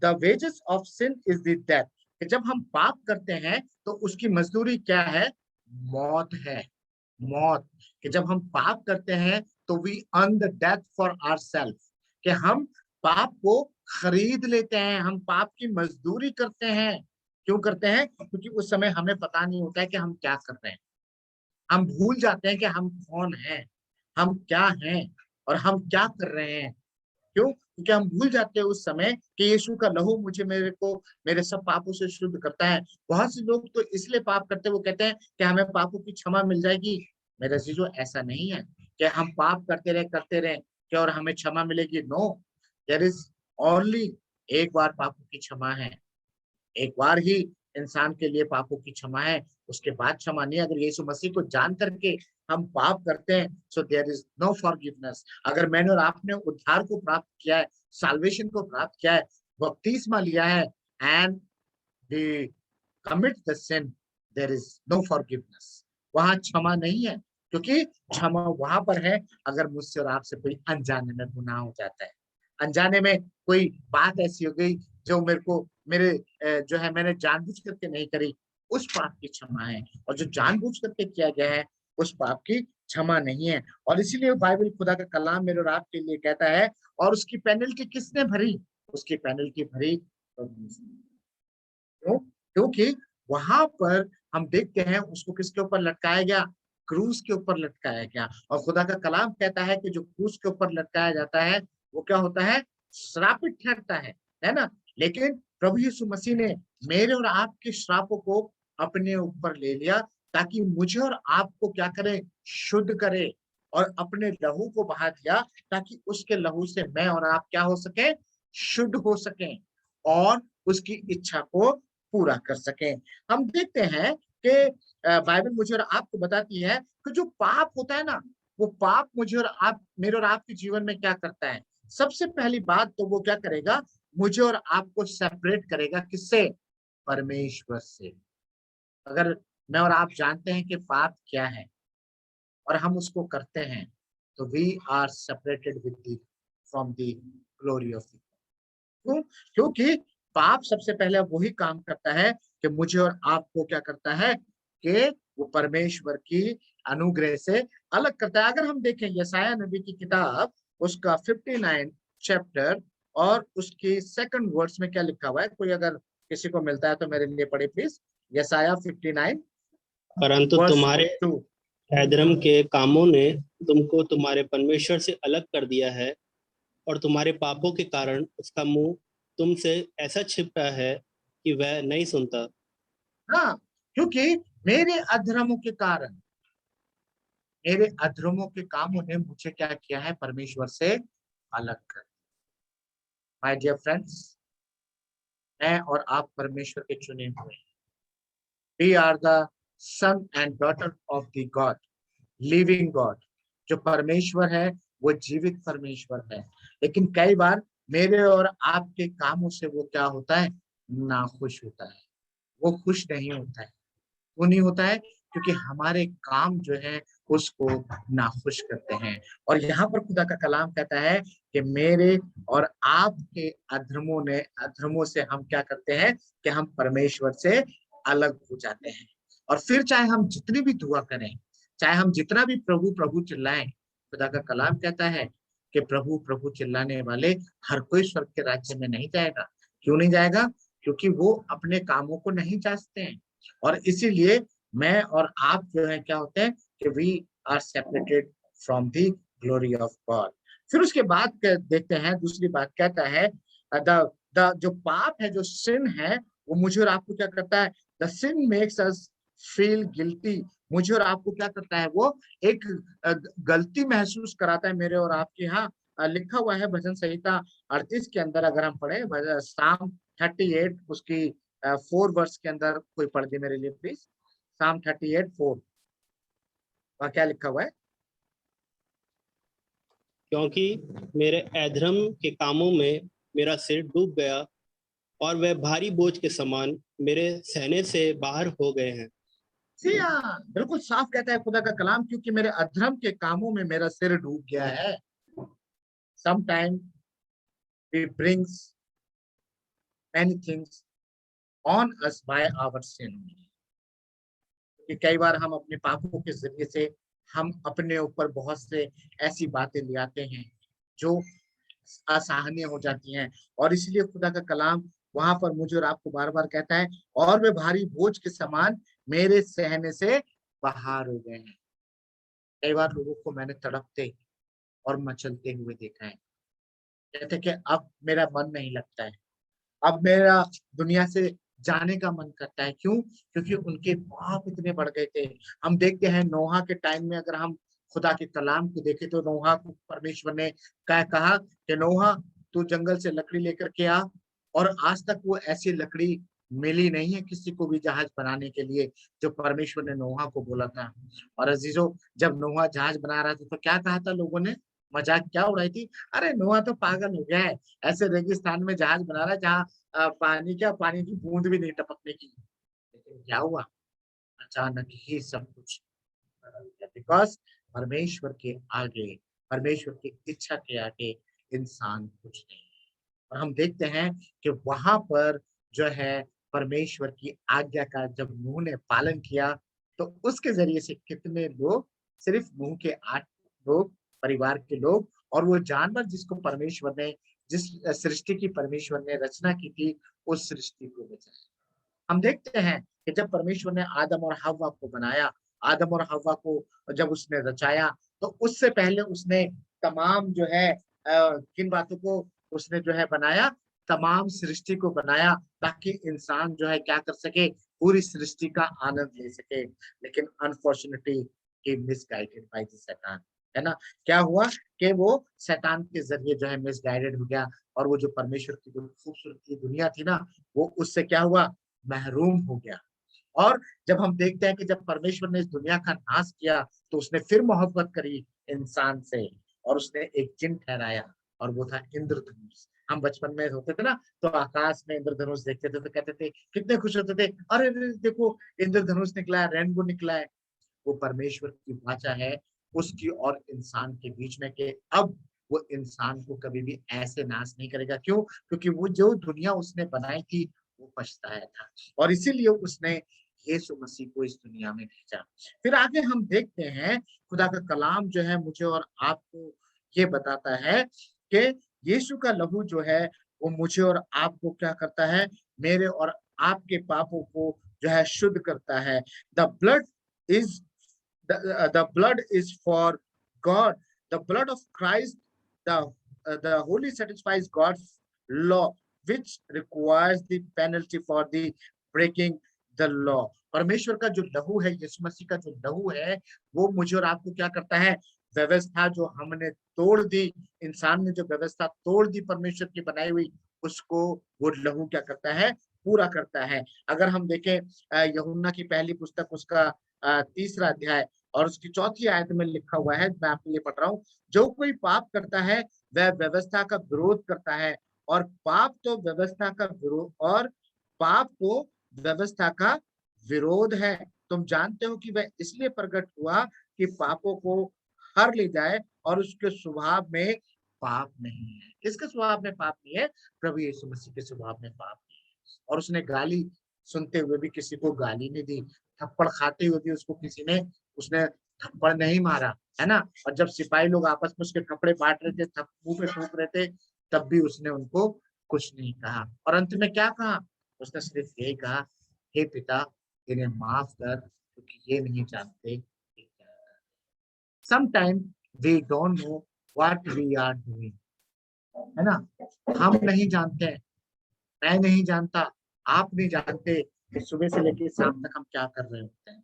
the wages of sin is the death, कि जब हम पाप करते हैं तो उसकी मजदूरी क्या है, मौत है, मौत। कि जब हम पाप करते हैं तो we earn the death for ourselves, कि हम पाप को खरीद लेते हैं, हम पाप की मजदूरी करते हैं। क्यों करते हैं? क्योंकि उस समय हमें पता नहीं होता है कि हम क्या कर रहे हैं। हम भूल जाते हैं कि हम कौन हैं, हम क्या हैं और हम क्या कर रहे हैं। क्यों? क्योंकि हम भूल जाते हैं उस समय कि यीशु का लहू मुझे, मेरे को, मेरे सब पापों से शुद्ध करता है। बहुत से लोग तो इसलिए पाप करते हैं, वो कहते हैं कि हमें पापों की क्षमा मिल जाएगी। मेरे अजीजों, ऐसा नहीं है कि हम पाप करते रहे कि और हमें क्षमा मिलेगी। नो, देयर इज ओनली एक बार पापों की क्षमा है, एक बार ही इंसान के लिए पापों की क्षमा है, उसके बाद क्षमा नहीं। अगर यीशु मसीह को जान करके हम पाप करते हैं, so there is no forgiveness. अगर मैंने और आपने उद्धार को प्राप्त किया है, साल्वेशन को प्राप्त किया है, बपतिस्मा लिया है, and we commit the sin, there is no forgiveness. वहां क्षमा नहीं है, क्योंकि क्षमा वहां पर है अगर मुझसे और आपसे कोई अनजाने में गुनाह हो जाता है, अनजाने में कोई बात ऐसी हो गई जो मेरे जो है मैंने जानबूझ करके नहीं करी, उस पाप की क्षमा है। और जो जानबूझ करके किया गया है उस पाप की क्षमा नहीं है। और इसीलिए बाइबल, खुदा का कलाम मेरे और आपके लिए कहता है, और उसकी पेनल्टी किसने भरी? उसकी पेनल्टी भरी क्यों? क्योंकि वहां पर हम देखते हैं उसको किसके ऊपर लटकाया गया, क्रूस के ऊपर लटकाया गया। और खुदा का कलाम कहता है कि जो क्रूस के ऊपर लटकाया जाता है वो क्या होता है, श्रापित ठहरता है ना। लेकिन प्रभु यीशु मसीह ने मेरे और आपके श्रापों को अपने ऊपर ले लिया, ताकि मुझे और आपको क्या करे, शुद्ध करे, और अपने लहू को बहा दिया, ताकि उसके लहू से मैं और आप क्या हो सके, शुद्ध हो सके और उसकी इच्छा को पूरा कर सके। हम देखते हैं कि बाइबल मुझे और आपको बताती है कि जो पाप होता है ना, वो पाप मुझे और आप, मेरे और आपके जीवन में क्या करता है। सबसे पहली बात तो वो क्या करेगा, मुझे और आपको सेपरेट करेगा, किससे, परमेश्वर से। अगर मैं और आप जानते हैं कि पाप क्या है और हम उसको करते हैं, तो we are separated with from the glory of the. क्यों? क्योंकि पाप सबसे पहले वही काम करता है कि मुझे और आपको क्या करता है, कि वो परमेश्वर की अनुग्रह से अलग करता है। अगर हम देखें यशायाह नबी की किताब उसका 59 चैप्टर और उसकी 2nd वर्ड्स में क्या लिखा हुआ है, कोई अगर किसी को मिलता है तो मेरे लिए पढ़े प्लीज। यशायाह 59 परंतु वर्स तुम्हारे 2। अधर्म के कामों ने तुमको तुम्हारे परमेश्वर से अलग कर दिया है, और तुम्हारे पापों के कारण उसका मुंह तुमसे ऐसा छिपा है कि वह नहीं सुनता। हाँ, क्योंकि मेरे अधर्मों के कारण, मेरे अधर्मों के कामों ने मुझे क्या किया है, परमेश्वर से अलग कर। माय डियर फ्रेंड्स, मैं और आप परमेश्वर के चुने हुए हैं। We are the son and daughter of the God, living God. जो परमेश्वर है वो जीवित परमेश्वर है। लेकिन कई बार मेरे और आपके कामों से वो क्या होता है, नाखुश होता है, वो खुश नहीं होता है। वो नहीं होता है क्योंकि हमारे काम जो है उसको नाखुश करते हैं। और यहाँ पर खुदा का कलाम कहता है कि मेरे और आपके अधर्मों से हम क्या करते हैं, कि हम परमेश्वर से अलग हो जाते हैं। और फिर चाहे हम जितनी भी दुआ करें, चाहे हम जितना भी प्रभु प्रभु चिल्लाएं, खुदा का कलाम कहता है कि प्रभु प्रभु चिल्लाने वाले हर कोई स्वर्ग के राज्य में नहीं जाएगा। क्यों नहीं जाएगा? क्योंकि वो अपने कामों को नहीं जांचते हैं। और इसीलिए मैं और आप जो है क्या होते हैं कि we are separated from the glory of God. फिर उसके बाद देखते हैं दूसरी बात कहता है द द जो पाप है, जो सिन है, वो मुझे और आपको क्या करता है? The sin makes us feel guilty. मुझे और आपको क्या करता है? वो एक गलती महसूस कराता है मेरे और आपके। यहाँ लिखा हुआ है भजन संहिता 38 के अंदर, अगर हम पढ़े साम 38 उसकी 4 वर्स के अंदर, कोई पढ़ दे मेरे लिए प्लीज। साम 38:4 वहाँ क्या लिखा हुआ है? क्योंकि मेरे अधर्म के कामों में मेरा सिर डूब गया और वह भारी बोझ के समान मेरे सहने से बाहर हो गए हैं। बिल्कुल साफ कहता है खुदा का कलाम, क्योंकि मेरे अधर्म के कामों में मेरा सिर डूब गया है। Sometimes it brings many things on us by our sin। कि कई बार हम अपने पापों के जरिए से हम अपने ऊपर बहुत से ऐसी बातें ले आते हैं जो असहनीय हो जाती हैं। और इसलिए खुदा का कलाम वहां पर मुझे और आपको बार बार कहता है, और वे भारी बोझ के समान मेरे सहने से बाहर हो गए हैं। कई बार लोगों को मैंने तड़पते और मचलते हुए देखा है, कहते कि अब मेरा मन नहीं लगता है, अब मेरा दुनिया से जाने का मन करता है। क्यों? क्योंकि उनके पाप इतने बढ़ गए थे। हम देखते हैं नोहा के टाइम में, अगर हम खुदा के कलाम को देखें तो नोहा को परमेश्वर ने कहा कि नोहा तू जंगल से लकड़ी लेकर के आ, और आज तक वो ऐसी लकड़ी मिली नहीं है किसी को भी जहाज बनाने के लिए जो परमेश्वर ने नोहा को बोला था। और अजीजों, जब नोहा जहाज बना रहा था तो क्या कहा था लोगों ने? मजाक क्या उड़ाई थी? अरे नोहा तो पागल हो गया है, ऐसे रेगिस्तान में जहाज बना रहा है जहाँ पानी की बूंद भी नहीं टपकने की। लेकिन क्या हुआ? अचानक ही सब कुछ बदल गया, बिकॉज परमेश्वर के आगे, परमेश्वर की इच्छा के आगे इंसान कुछ नहीं है। और हम देखते हैं कि वहां पर जो है परमेश्वर की आज्ञा का जब नूह ने पालन किया तो उसके जरिए से कितने लोग, सिर्फ नूह के 8 लोग, परिवार के लोग, और वो जानवर जिसको परमेश्वर ने, जिस सृष्टि की परमेश्वर ने रचना की थी, उस सृष्टि को बचाया। हम देखते हैं कि जब परमेश्वर ने आदम और हव्वा को बनाया, आदम और हव्वा को जब उसने रचाया, तो उससे पहले उसने तमाम जो है किन बातों को उसने जो है बनाया? तमाम सृष्टि को बनाया, ताकि इंसान जो है क्या कर सके? पूरी सृष्टि का आनंद ले सके। लेकिन unfortunately he misguided by the शैतान, है ना? क्या हुआ कि वो शैतान के जरिए जो है मिसगाइडेड हो गया, और वो जो परमेश्वर की जो खूबसूरत दुनिया थी ना, वो उससे क्या हुआ? महरूम हो गया। और जब हम देखते हैं कि जब परमेश्वर ने इस दुनिया का नाश किया तो उसने फिर मोहब्बत करी इंसान से, और उसने एक चिन्ह ठहराया, और वो था इंद्रधनुष। हम बचपन में होते थे ना, तो आकाश में इंद्रधनुष देखते थे तो कहते थे, कितने खुश होते थे, अरे देखो इंद्रधनुष निकला है, रेनबो निकला है। वो परमेश्वर की वाचा है उसकी और इंसान के बीच में, कि अब वो इंसान को कभी भी ऐसे नाश नहीं करेगा। क्यों? क्योंकि वो जो दुनिया उसने बनाई थी वो पछताया था, और इसीलिए उसने यीशु मसीह को इस दुनिया में भेजा। फिर आगे हम देखते हैं खुदा का कलाम जो है मुझे और आपको ये बताता है कि यीशु का लहू जो है वो मुझे और आपको क्या करता है? मेरे और आपके पापों को जो है शुद्ध करता है। The blood is the blood is for God. The blood of Christ, the holy satisfies God's law, which requires the penalty for the breaking the law. परमेश्वर का जो लहू है, यीशु मसीह का जो लहू है, वो मुझे और आपको क्या करता है? व्यवस्था जो हमने तोड़ दी, इंसान ने जो व्यवस्था तोड़ दी परमेश्वर की बनाई हुई, उसको वो लहू क्या करता है? पूरा करता है। अगर हम देखें यूहन्ना की पहली पुस्तक उसका 3रा अध्याय और उसकी 4थी आयत में लिखा हुआ है, मैं आपके लिए पढ़ रहा हूँ, जो कोई पाप करता है वह व्यवस्था का विरोध करता है, और पाप तो व्यवस्था का विरोध, और पाप तो व्यवस्था का विरोध है। तुम जानते हो कि वह इसलिए प्रकट हुआ कि पापों को हर ले जाए, और उसके स्वभाव में पाप नहीं है। किसके स्वभाव में पाप नहीं है? प्रभु यीशु मसीह के स्वभाव में पाप नहीं है। और उसने गाली सुनते हुए भी किसी को गाली नहीं दी, थप्पड़ खाते हुए भी उसने थप्पड़ नहीं मारा, है ना? और जब सिपाही लोग आपस में उसके कपड़े बांट रहे थे, मुंह पे थूक रहे थे, तब भी उसने उनको कुछ नहीं कहा। और अंत में क्या कहा? उसने सिर्फ यही कहा, हे पिता इन्हें माफ कर क्योंकि ये नहीं जानते कि क्या कर रहे हैं। Sometimes we don't know what we are doing, है ना? हम नहीं जानते हैं, मैं नहीं जानता, आप नहीं जानते कि सुबह से लेकर शाम तक हम क्या कर रहे होते हैं,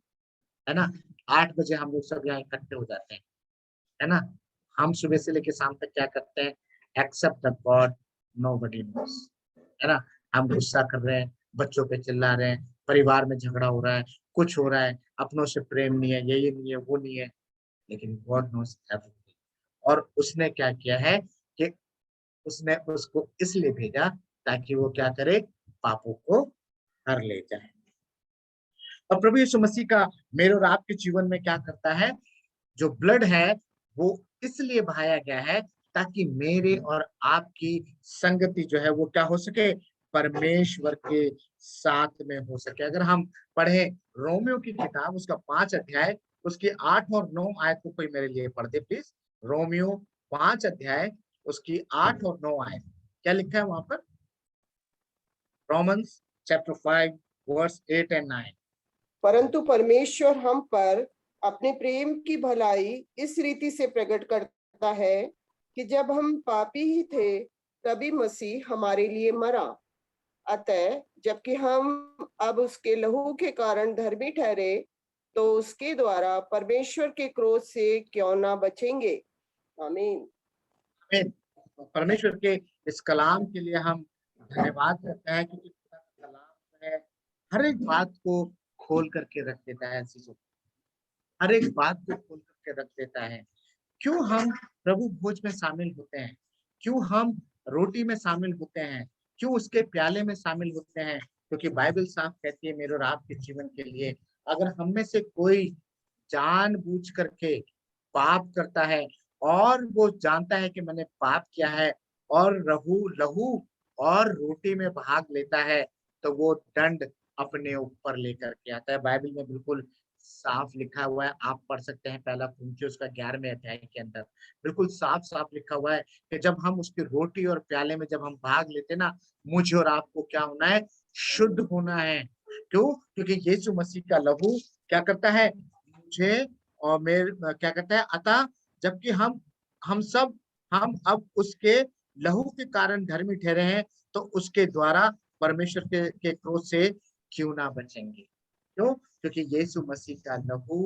है ना? 8 बजे हम लोग सब यहाँ इकट्ठे हो जाते हैं, है ना? हम सुबह से लेकर शाम तक क्या करते हैं? Except the God nobody knows, है ना? हम गुस्सा कर रहे हैं, बच्चों पे चिल्ला रहे हैं, परिवार में झगड़ा हो रहा है, कुछ हो रहा है, अपनों से प्रेम नहीं है, ये नहीं है, वो नहीं है, लेकिन गॉड नोस एवरीथिंग। और उसने क्या किया है कि उसने उसको इसलिए भेजा ताकि वो क्या करे? पापों को हर ले जाए। और प्रभु यीशु मसीह का मेरे और आपके जीवन में क्या करता है? जो ब्लड है वो इसलिए बहाया गया है ताकि मेरे और आपकी संगति जो है वो क्या हो सके? परमेश्वर के साथ में हो सके। अगर हम पढ़े रोमियो की किताब उसका 5 अध्याय उसकी 8 और 9 आयत को कोई मेरे लिए पढ़ दे प्लीज। रोमियो 5 अध्याय उसकी 8 और 9 आयत क्या लिखा है वहां पर? Romans chapter 5 verse 8 and 9। परंतु परमेश्वर हम पर अपने प्रेम की भलाई इस रीति से प्रकट करता है कि जब हम पापी ही थे तभी मसीह हमारे लिए मरा। अतः जबकि हम अब उसके लहू के कारण धर्मी ठहरे तो उसके द्वारा परमेश्वर के क्रोध से क्यों ना बचेंगे। आमीन। आमीन। परमेश्वर के इस कलाम के लिए हम धन्यवाद करते हैं क्योंकि कलाम है हर एक बात को खोल करके रख देता है, चीजों हर एक बात को खोल करके रख देता है। क्यों हम प्रभु भोज में शामिल होते हैं? क्यों हम रोटी में शामिल होते हैं? क्यों उसके प्याले में शामिल होते हैं? क्योंकि बाइबल साफ कहती है मेरे और आपके जीवन के लिए, अगर हम में से कोई जानबूझ करके पाप करता है और वो जानता है कि मैंने पाप किया है और लहू और रोटी में भाग लेता है तो वो दंड अपने ऊपर लेकर के आता है। बाइबल में बिल्कुल साफ लिखा हुआ है, आप पढ़ सकते हैं पहला कुरिन्थियों का 11वें अध्याय के अंदर बिल्कुल साफ साफ लिखा हुआ है कि जब हम उसकी रोटी और प्याले में जब हम भाग लेते ना, मुझे और आपको क्या होना है? शुद्ध होना है। क्यों? क्योंकि यीशु मसीह का लहू क्या करता है? मुझे और मेरे क्या कहता है? अतः जबकि हम अब उसके लहू के कारण धर्मी ठहरे हैं तो उसके द्वारा परमेश्वर के क्रोध से क्यों ना बचेंगे। क्यों? क्योंकि यीशु मसीह का लहू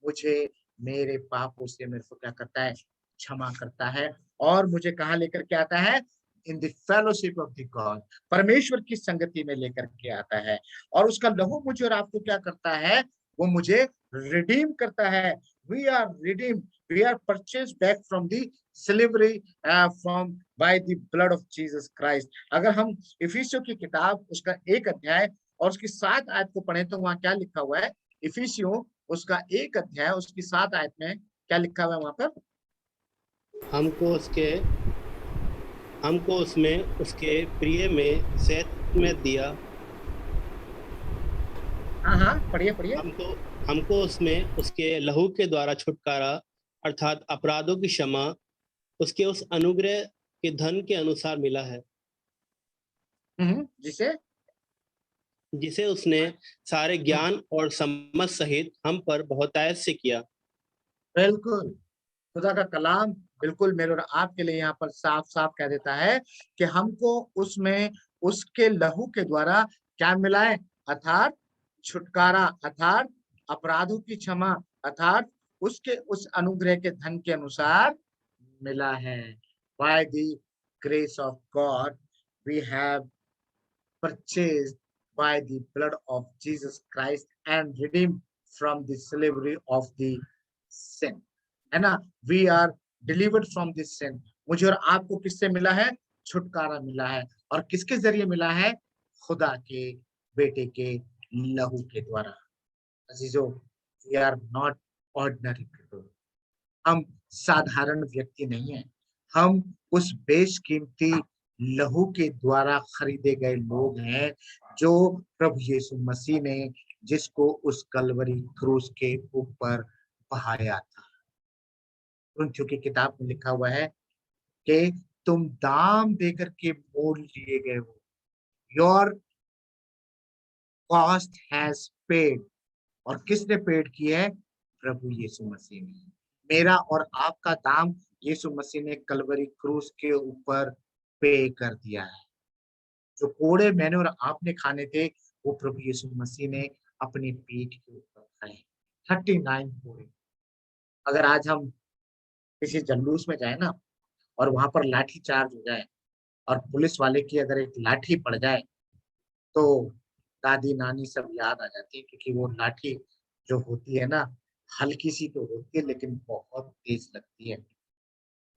मुझे मेरे पापों से मेरे को क्या करता है? क्षमा करता है और मुझे कहाँ लेकर के आता है? In the fellowship of the God, परमेश्वर की संगति में लेकर के आता है। और उसका लहू मुझे और आपको क्या करता है? वो मुझे रिडीम करता है। We are redeem, we are purchased back from the slavery from by the blood of Jesus Christ. अगर हम इफिसियों की किताब उसका 1 अध्याय और उसकी 7 आयत को पढ़े तो वहां क्या लिखा हुआ है? इफिसियों उसका 1 अध्याय उसकी 7 आयत में क्या लिखा हुआ है वहां पर? हमको उसमें उसके प्रिय में सेहत में दिया। हाँ पढ़िए पढ़िए। हमको उसमें उसके लहू के द्वारा छुटकारा अर्थात अपराधों की क्षमा उसके उस अनुग्रह के धन के अनुसार मिला है जिसे उसने सारे ज्ञान और समझ सहित हम पर बहुतायत से किया। बिल्कुल, खुदा का कलाम बिल्कुल मेरे और आपके लिए यहाँ पर साफ साफ कह देता है कि हमको उसमें उसके लहू के द्वारा क्या मिला है? अर्थात छुटकारा, अर्थात अपराधों की क्षमा, अर्थात उसके उस अनुग्रह के धन के अनुसार मिला है। By the grace of God we have purchased by the blood of Jesus Christ and redeemed from the slavery of the sin, है ना? We are delivered from this sin। मुझे और आपको किससे मिला है? छुटकारा मिला है। और किसके जरिए मिला है? खुदा के बेटे के लहू के द्वारा। अजीजों, we are not ordinary people। हम साधारण व्यक्ति नहीं है, हम उस बेशकीमती लहू के द्वारा खरीदे गए लोग हैं जो प्रभु यीशु मसीह ने जिसको उस कलवरी क्रूस के ऊपर बहाया था। कुरिन्थियों की किताब में लिखा हुआ है कि तुम दाम देकर के मोल लिए गए हो। योर कॉस्ट हैज पेड, और किसने पेड की है? प्रभु यीशु मसीह ने। मेरा और आपका दाम यीशु मसीह ने कलवरी क्रूस के ऊपर पे कर दिया है। जो कोड़े मैंने और आपने खाने थे वो प्रभु यीशु मसीह ने अपनी पीठ के ऊपर खाए। 39 कोड़े। अगर आज हम किसी जल्लूस में जाए ना और वहां पर लाठी चार्ज हो जाए और पुलिस वाले की अगर एक लाठी पड़ जाए तो दादी नानी सब याद आ जाती है, क्योंकि वो लाठी जो होती है ना, हल्की सी तो होती है लेकिन बहुत तेज लगती है।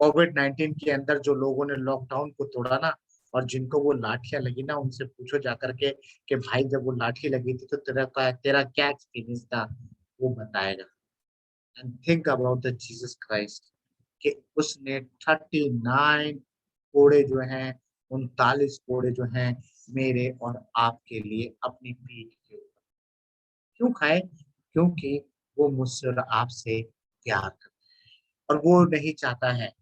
कोविड-19 के अंदर जो लोगों ने लॉकडाउन को तोड़ा ना, और जिनको वो लाठियां लगी ना, उनसे पूछो जाकर के कि भाई जब वो लाठी लगी थी तो तेरा क्या एक्सपीरियंस था, वो बताएगा। And think about the Jesus Christ कि उसने 39 कोड़े जो हैं, 39 कोड़े जो हैं मेरे और आपके लिए अपनी पीठ के ऊपर क्यों खाए? क्योंकि वो मुझसे और आपसे प्यार करता है और वो नहीं चाहता है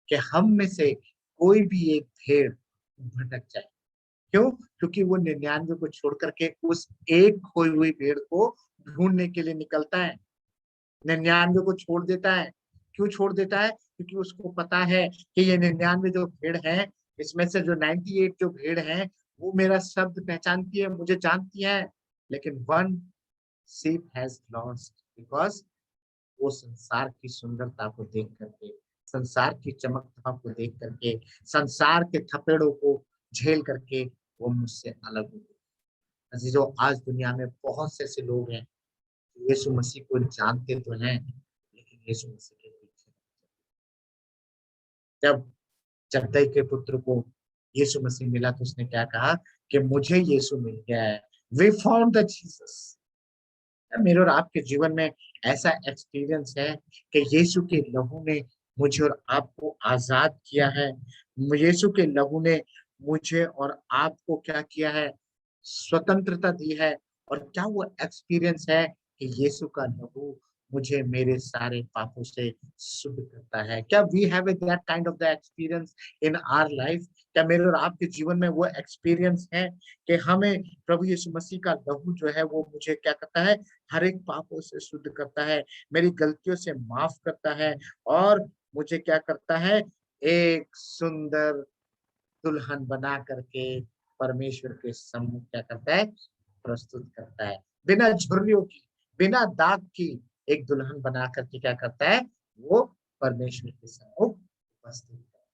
कि हम में से कोई भी एक भेड़ भटक जाए। क्यों? क्योंकि वो 99 को छोड़ करके उस एक खोई हुई भेड़ को ढूंढने के लिए निकलता है। 99 को छोड़ देता है। क्यों छोड़ देता है? क्योंकि उसको पता है कि ये 99 जो भेड़ है, इसमें से जो 98 जो भेड़ है, वो मेरा शब्द पहचानती है, मुझे जानती है। लेकिन one sheep has lost because वो संसार की सुंदरता को देख करके, संसार की चमक-धमक को देख करके, संसार के थपेड़ों को झेल करके वो मुझसे अलग हो गई। अजीजों, आज दुनिया में बहुत से ऐसे लोग हैं जो यीशु मसीह को जानते तो हैं, लेकिन यीशु मसीह के पीछे। जब जब्दै के पुत्र को यीशु मसीह मिला तो उसने क्या कहा कि मुझे यीशु मिल गया है। We found the Jesus। मेरे और आपके जीवन में ऐसा एक्सपीरियंस है कि यीशु के लहू ने मुझे और आपको आजाद किया है। यीशु के लहू ने मुझे और आपको क्या किया है? स्वतंत्रता दी है। और क्या वो एक्सपीरियंस है कि यीशु का लहू मुझे मेरे सारे पापों से शुद्ध करता है? क्या we have that kind of the experience in our life? क्या मेरे और आपके जीवन में वो एक्सपीरियंस है कि हमें प्रभु यीशु मसीह का लहू जो है वो मुझे क्या करता है? हर एक पापों से शुद्ध करता है, मेरी गलतियों से माफ करता है और मुझे क्या करता है? एक सुंदर दुल्हन बना करके परमेश्वर के सम्मुख क्या करता है? प्रस्तुत करता है। बिना झुर्रियों की, बिना दाग की एक दुल्हन बना करके क्या करता है? वो परमेश्वर के सम्मुख उपस्थित करता है।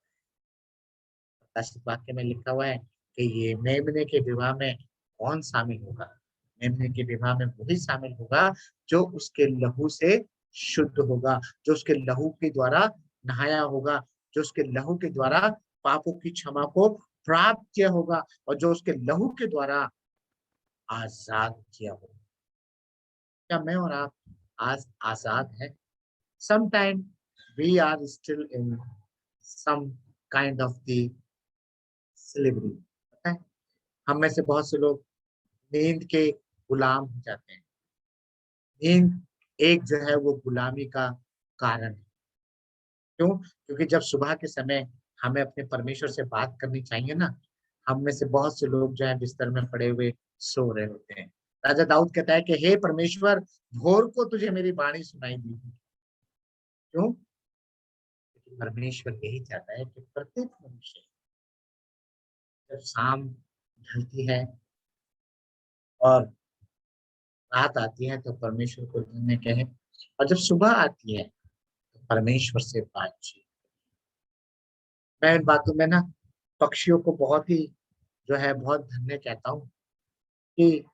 प्रकाशित वाक्य में लिखा हुआ है कि ये मेमने के विवाह में कौन शामिल होगा? मेमने के विवाह में वही शामिल होगा जो उसके लहू से शुद्ध होगा, जो उसके लहू के द्वारा नहाया होगा, जो उसके लहू के द्वारा पापों की क्षमा को प्राप्त किया होगा और जो उसके लहू के द्वारा आजाद किया होगा। क्या मैं और आप आज आजाद हैं? Sometime we are still in some kind of the slavery। पता है? हम में से बहुत से लोग नींद के गुलाम हो जाते हैं। नींद एक जो है वो गुलामी का कारण है। क्यों? क्योंकि जब सुबह के समय हमें अपने परमेश्वर से बात करनी चाहिए ना, हम में से बहुत से लोग जो है बिस्तर में पड़े हुए सो रहे होते हैं। राजा दाऊद कहता है कि हे परमेश्वर, भोर को तुझे मेरी वाणी सुनाई दी। क्यों? क्योंकि परमेश्वर यही चाहता है कि प्रत्येक मनुष्य जब शाम ढलती है और रात आती है तो परमेश्वर को ढूंढने कहे, और जब सुबह आती है तो परमेश्वर से बातचीत। मैं इन बातों में ना पक्षियों को बहुत ही जो है बहुत धन्य कहता हूँ कि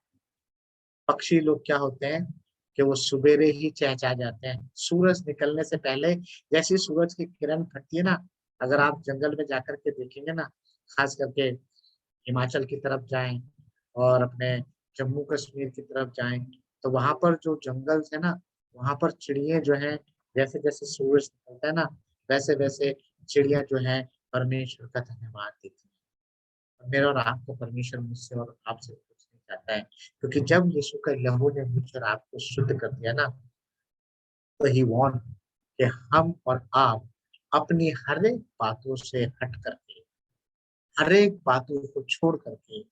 पक्षी लोग क्या होते हैं कि वो सुबेरे ही चहचहा जाते हैं, सूरज निकलने से पहले। जैसे सूरज की किरण फटती है ना, अगर आप जंगल में जाकर के देखेंगे ना, खास करके हिमाचल की तरफ जाएं और अपने जम्मू कश्मीर की तरफ जाएं, तो वहां पर जो जंगल है ना, वहां पर चिड़िया जो है, जैसे जैसे सूरज निकलता है ना, वैसे वैसे चिड़िया जो है परमेश्वर का धन्यवाद देती है। मेरा और आपको परमेश्वर मुझसे और आपसे कुछ नहीं चाहता है, क्योंकि जब यीशु का लहू ने मुझे और आपको शुद्ध कर दिया ना, तो ही वांट कि हम और आप अपनी हर एक बातों से हट करके, हर एक बातों को छोड़ करके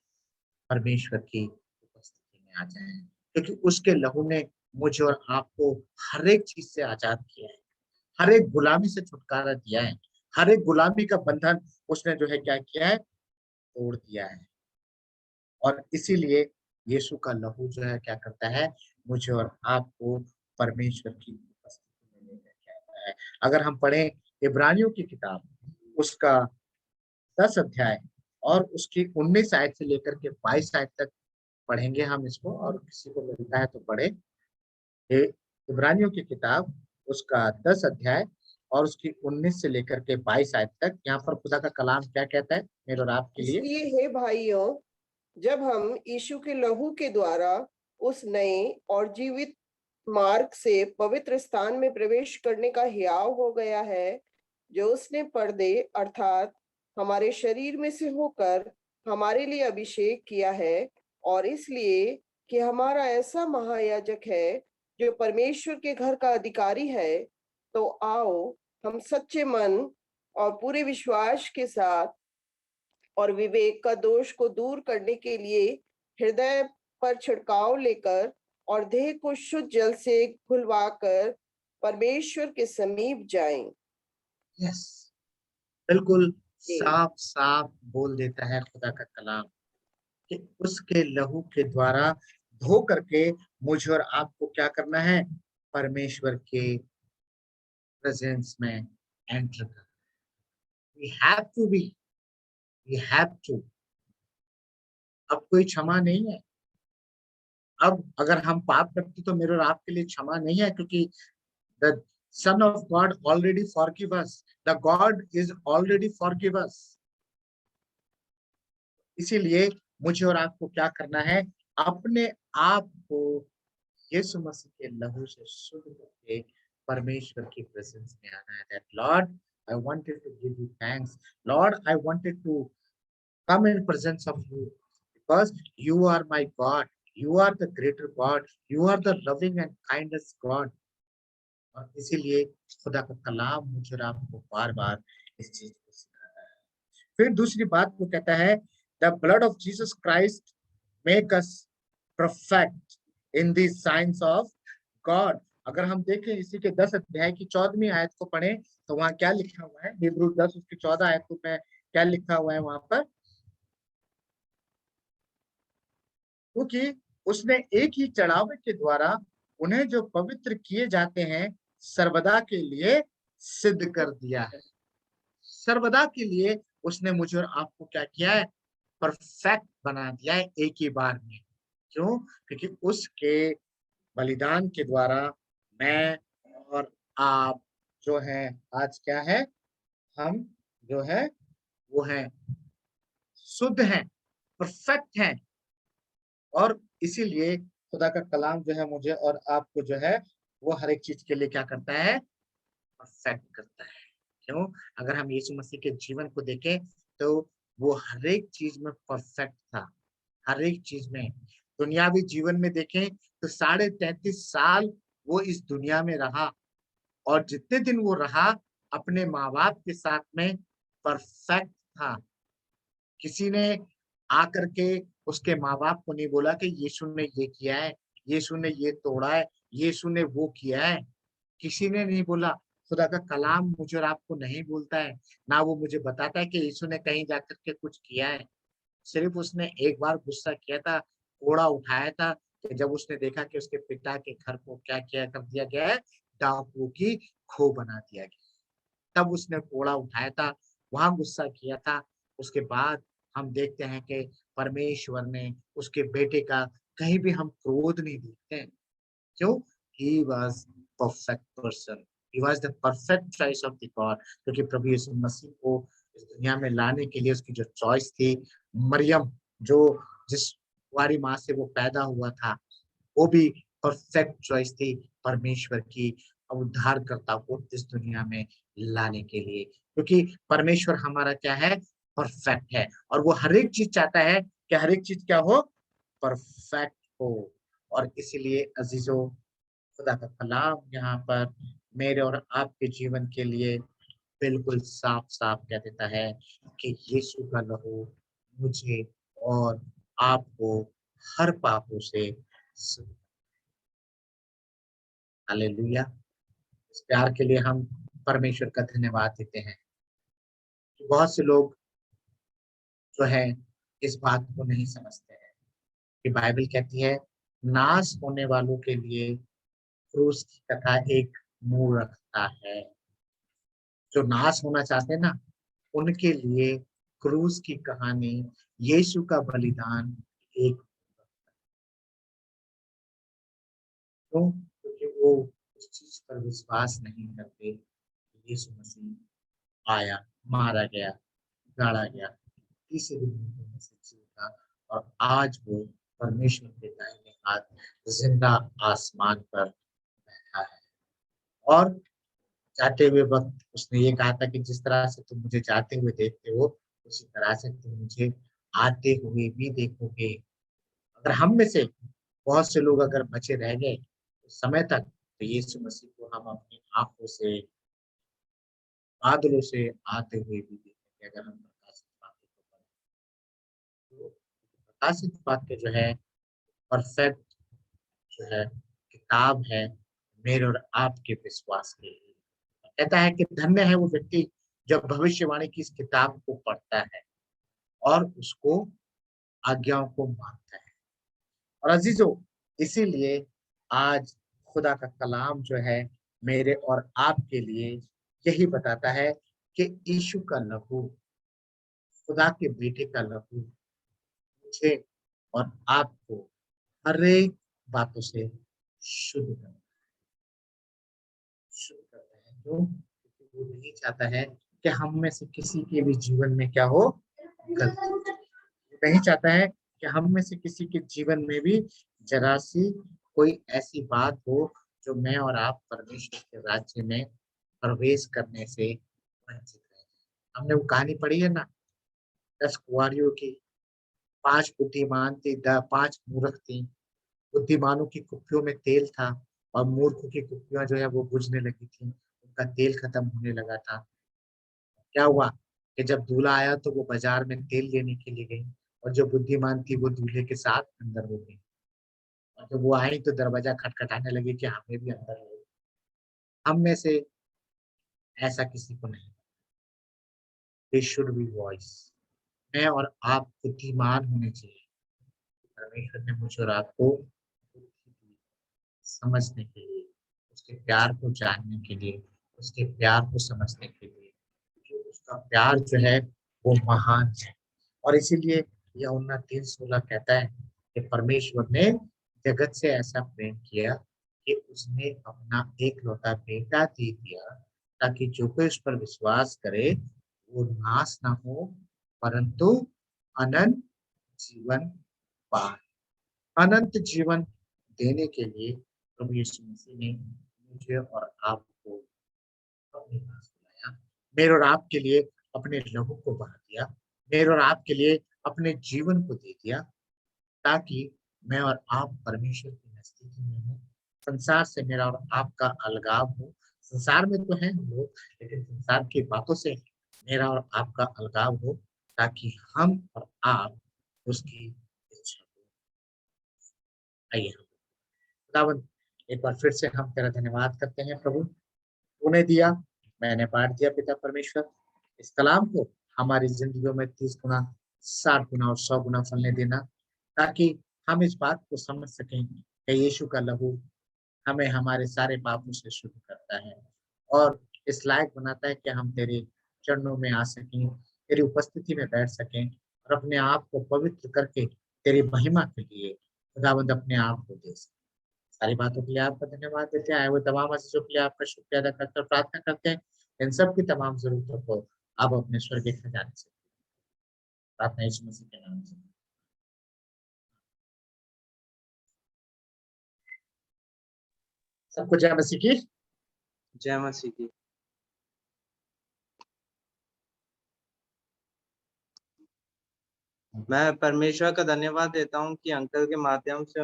परमेश्वर की उपस्थिति में में आ जाए, क्योंकि उसके लहू ने मुझे और आपको हर एक चीज से आजाद किया है, हर एक गुलामी से छुटकारा दिया है, हर एक गुलामी का बंधन उसने जो है क्या किया है, तोड़ दिया है। और इसीलिए यीशु का लहू जो है क्या करता है, मुझे और आपको परमेश्वर की उपस्थिति में लेकर आता है। अगर हम पढ़ें इब्रानियों की किताब, उसका 10 अध्याय और उसकी 19 आयत से लेकर के 22 आयत तक पढ़ेंगे हम इसको, और किसी को मिलता है तो पढ़े। ये इब्रानियों की किताब, उसका 10 अध्याय और उसकी 19 से लेकर के 22 आयत तक। यहाँ पर खुदा का कलाम क्या कहता है मेरे और आपके लिए? इसलिए हे भाइयों, जब हम यीशु के लहू के द्वारा उस नए और जीवित मार्ग से पवित्र स्थान में प्रवेश करने का हियाव हो गया है, जो उसने पर्दे अर्थात हमारे शरीर में से होकर हमारे लिए अभिषेक किया है, और इसलिए कि हमारा ऐसा महायाजक है जो परमेश्वर के घर का अधिकारी है, तो आओ हम सच्चे मन और पूरे विश्वास के साथ और विवेक का दोष को दूर करने के लिए हृदय पर छिड़काव लेकर और देह को शुद्ध जल से धुलवाकर परमेश्वर के समीप जाएं। यस, बिल्कुल जी। साफ साफ बोल देता है खुदा का कलाम कि उसके लहू के द्वारा धो करके मुझे और आपको क्या करना है, परमेश्वर के प्रेजेंस में एंटर करना। We have to be, we have to. अब कोई क्षमा नहीं है। अब अगर हम पाप करते तो मेरे और आपके लिए क्षमा नहीं है, क्योंकि the Son of God already forgive us. The God is already forgive us. इसीलिए मुझे और आपको क्या करना है, अपने आप को यीशु मसीह के लहू से शुद्ध करके परमेश्वर की प्रेजेंस में आना है। That Lord, I wanted to give you thanks. Lord, I wanted to come in presence of you because you are my God. You are the greater God. You are the loving and kindest God. और इसीलिए खुदा का कलाम मुझे और आपको बार बार इस चीज को सिखाता है। फिर दूसरी बात वो कहता है, the blood of Jesus Christ make us perfect in the science of God. अगर हम देखें इसी के 10 अध्याय की 14वीं आयत को पढ़ें तो वहां क्या लिखा हुआ है, हिब्रू 10 उसकी 14 आयत में क्या लिखा हुआ है वहां पर, क्योंकि उसने एक ही चढ़ावे के द्वारा उन्हें जो पवित्र किए जाते हैं सर्वदा के लिए सिद्ध कर दिया है। सर्वदा के लिए उसने मुझे और आपको क्या किया है, परफेक्ट बना दिया है एक ही बार में। क्यों? क्योंकि उसके बलिदान के द्वारा मैं और आप जो है आज क्या है, हम जो है वो है शुद्ध हैं, परफेक्ट हैं। और इसीलिए खुदा का कलाम जो है मुझे और आपको जो है वो हर एक चीज के लिए क्या करता है, परफेक्ट करता है। क्यों? अगर हम यीशु मसीह के जीवन को देखें तो वो हर एक चीज में परफेक्ट था, हर एक चीज में। दुनियावी जीवन में देखें तो 33.5 साल वो इस दुनिया में रहा, और जितने दिन वो रहा अपने माँ बाप के साथ में परफेक्ट था। किसी ने आकर के उसके माँ बाप को नहीं बोला कि यीशु ने ये किया है, यीशु ने ये तोड़ा है, यीशु ने वो किया है, किसी ने नहीं बोला। खुदा का कलाम मुझे और आपको नहीं बोलता है, ना वो मुझे बताता है कि यीशु ने कहीं जाकर के कुछ किया है। सिर्फ उसने एक बार गुस्सा किया था, कोड़ा उठाया था, कि जब उसने देखा कि उसके पिता के घर को क्या किया कर दिया गया है, डाकुओं की खो बना दिया गया, तब उसने कोड़ा उठाया था, वहां गुस्सा किया था। उसके बाद हम देखते हैं कि परमेश्वर ने उसके बेटे का कहीं भी हम क्रोध नहीं देखते हैं। क्यों? He was perfect person. He was the perfect choice of the God. क्योंकि प्रभु यीशु मसीह को इस दुनिया में लाने के लिए उसकी जो चॉइस थी, मरियम जो जिस कुंवारी माँ से वो पैदा हुआ था, वो भी परफेक्ट चॉइस थी परमेश्वर की उद्धारकर्ता को इस दुनिया में लाने के लिए। क्योंकि परमेश्वर हमारा क्या है, परफेक्ट है, और वो हर एक चीज चाहता है कि हर एक चीज क्या हो, परफेक्ट हो। और इसीलिए अजीजों, खुदा का कलाम यहाँ पर मेरे और आपके जीवन के लिए बिल्कुल साफ साफ कह देता है कि यीशु का लहू मुझे और आपको हर पापों से हालेलुया। इस प्यार के लिए हम परमेश्वर का धन्यवाद देते हैं। बहुत से लोग जो है इस बात को नहीं समझते हैं कि बाइबल कहती है नाश होने वालों के लिए क्रूस की कथा एक मूर्खता है। जो नाश होना चाहते हैं ना, उनके लिए क्रूस की कहानी, यीशु का बलिदान एक क्यों? क्योंकि वो उस चीज पर विश्वास नहीं करते। यीशु मसीह आया, मारा गया, गाड़ा गया, तीसरे दिन मृत्यु में से जी उठा और आज वो परमेश्वर के दाहिने हाथ जिंदा आसमान पर बैठा है। और जाते हुए वक्त उसने ये कहा था कि जिस तरह से तुम मुझे जाते हुए देखते हो, उसी तरह से तुम मुझे आते हुए भी देखोगे। अगर हम में से बहुत से लोग अगर बचे रह गए उस समय तक, तो यीशु मसीह को हम अपनी आंखों से, बादलों से आते हुए भी देखेंगे। अगर हम प्रकाशित वाक्य को पढ़ें तो प्रकाशित वाक्य जो है परफेक्ट जो है किताब है मेरे और आपके विश्वास के लिए। कहता है कि धन्य है वो व्यक्ति जब भविष्यवाणी की इस किताब को पढ़ता है और उसको आज्ञाओं को मानता है। और अजीजों, इसीलिए आज खुदा का कलाम जो है मेरे और आपके लिए यही बताता है कि यीशु का लहू, खुदा के बेटे का लहू मुझे और आपको हर एक बातों से शुद्ध करता है। क्यों? क्योंकि वो नहीं चाहता है कि हम में से किसी के भी जीवन में क्या हो, गलती। वो नहीं चाहता है कि हम में से किसी के जीवन में भी जरा सी कोई ऐसी बात हो जो मैं और आप परमेश्वर के राज्य में प्रवेश करने से वंचित रहे। हमने वो कहानी पढ़ी है ना, 10 कुंवारियों की, 5 बुद्धिमान थी, 5 मूर्ख थी। बुद्धिमानों की कुप्पियों में तेल था और मूर्खों की कुप्पियां जो है वो बुझने लगी थी, उनका तेल खत्म होने लगा था। क्या हुआ कि जब दूल्हा आया तो वो बाजार में तेल लेने के लिए गई और जो बुद्धिमान थी वो दूल्हे के साथ अंदर हो गई। और जब वो आई तो दरवाजा खटखटाने लगी कि हमें भी अंदर हो। हम में से ऐसा किसी को नहीं। They should be voice। मैं और आप बुद्धिमान होने चाहिए। परमेश्वर ने मुझे और आपको बुद्धि दी, समझने के लिए, उसके प्यार को जानने के लिए, उसके प्यार को समझने के लिए। क्योंकि उसका प्यार जो है वो महान है। और इसीलिए यूहन्ना 3:16 कहता है कि परमेश्वर ने जगत से ऐसा प्रेम किया कि उसने अपना एकलौता बेटा दे दिया ताकि जो कोई उस पर विश्वास करे वो नाश ना हो परंतु अनंत जीवन पाए। अनंत जीवन देने के लिए प्रभु यीशु मसीह ने मुझे और आपको अपने पास बुलाया, मेरे और आपके लिए अपने लहू को बहा दिया, मेरे और आपके लिए अपने जीवन को दे दिया ताकि मैं और आप परमेश्वर की नजदीकी में हो। संसार से मेरा और आपका अलगाव हो। संसार में तो है हम लोग, लेकिन संसार की बातों से मेरा और आपका अलगाव हो ताकि हम और आप उसकी इच्छा को। आइए खुदावंद, एक बार फिर से हम तेरा धन्यवाद करते हैं प्रभु। तूने दिया, मैंने बांट दिया पिता परमेश्वर। इस कलाम को हमारी जिंदगियों में 30 गुना, 60 गुना और 100 गुना फलने देना ताकि हम इस बात को समझ सकें कि यीशु का लहू हमें हमारे सारे पापों से शुद्ध करता है और इस लायक बनाता है कि हम तेरे चरणों में आ सकें, तेरी उपस्थिति में बैठ सकें और अपने आप को पवित्र करके तेरी महिमा के लिए खुदावंद अपने आप को दे सकें। सारी बातों के लिए आपका धन्यवाद देते हैं। आए हुए तमाम अजीजों के लिए आपका शुक्रिया अदा करते हैं, प्रार्थना करते हैं इन सब की तमाम जरूरतों को आप अपने स्वर्गीय खजाने से प्रार्थना यीशु मसीह के नाम से। सबको जय मसीह की। जय मसीह की। मैं परमेश्वर का धन्यवाद देता हूँ कि अंकल के माध्यम से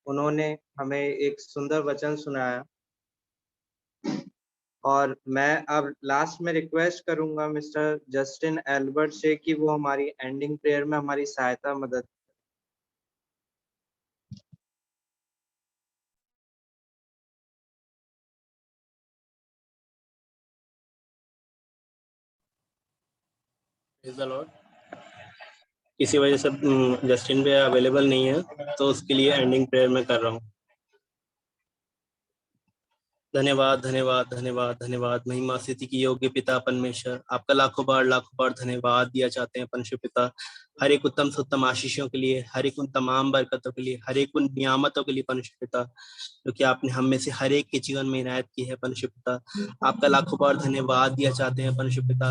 उन्होंने हमें एक सुंदर वचन सुनाया और मैं अब लास्ट में रिक्वेस्ट करूंगा मिस्टर जस्टिन एल्बर्ट से कि वो हमारी एंडिंग प्रेयर में हमारी सहायता मदद। Praise the Lord. किसी वजह से जस्टिन भी अवेलेबल नहीं है, तो उसके लिए एंडिंग प्रेयर मैं कर रहा हूँ। धन्यवाद धन्यवाद धन्यवाद धन्यवाद। महिमा स्थिति की योग्य पिता परमेश्वर, आपका लाखों बार धन्यवाद दिया चाहते हैं परमेश्वर पिता, हर एक उत्तम से उत्तम आशीषों के लिए, हर एक उन तमाम बरकतों के लिए, हर एक उन नियामतों के लिए परमेश्वर पिता, जो कि आपने हम में से हर एक के जीवन में इनायत की है परमेश्वर पिता। आपका लाखों बार धन्यवाद दिया चाहते हैं परमेश्वर पिता,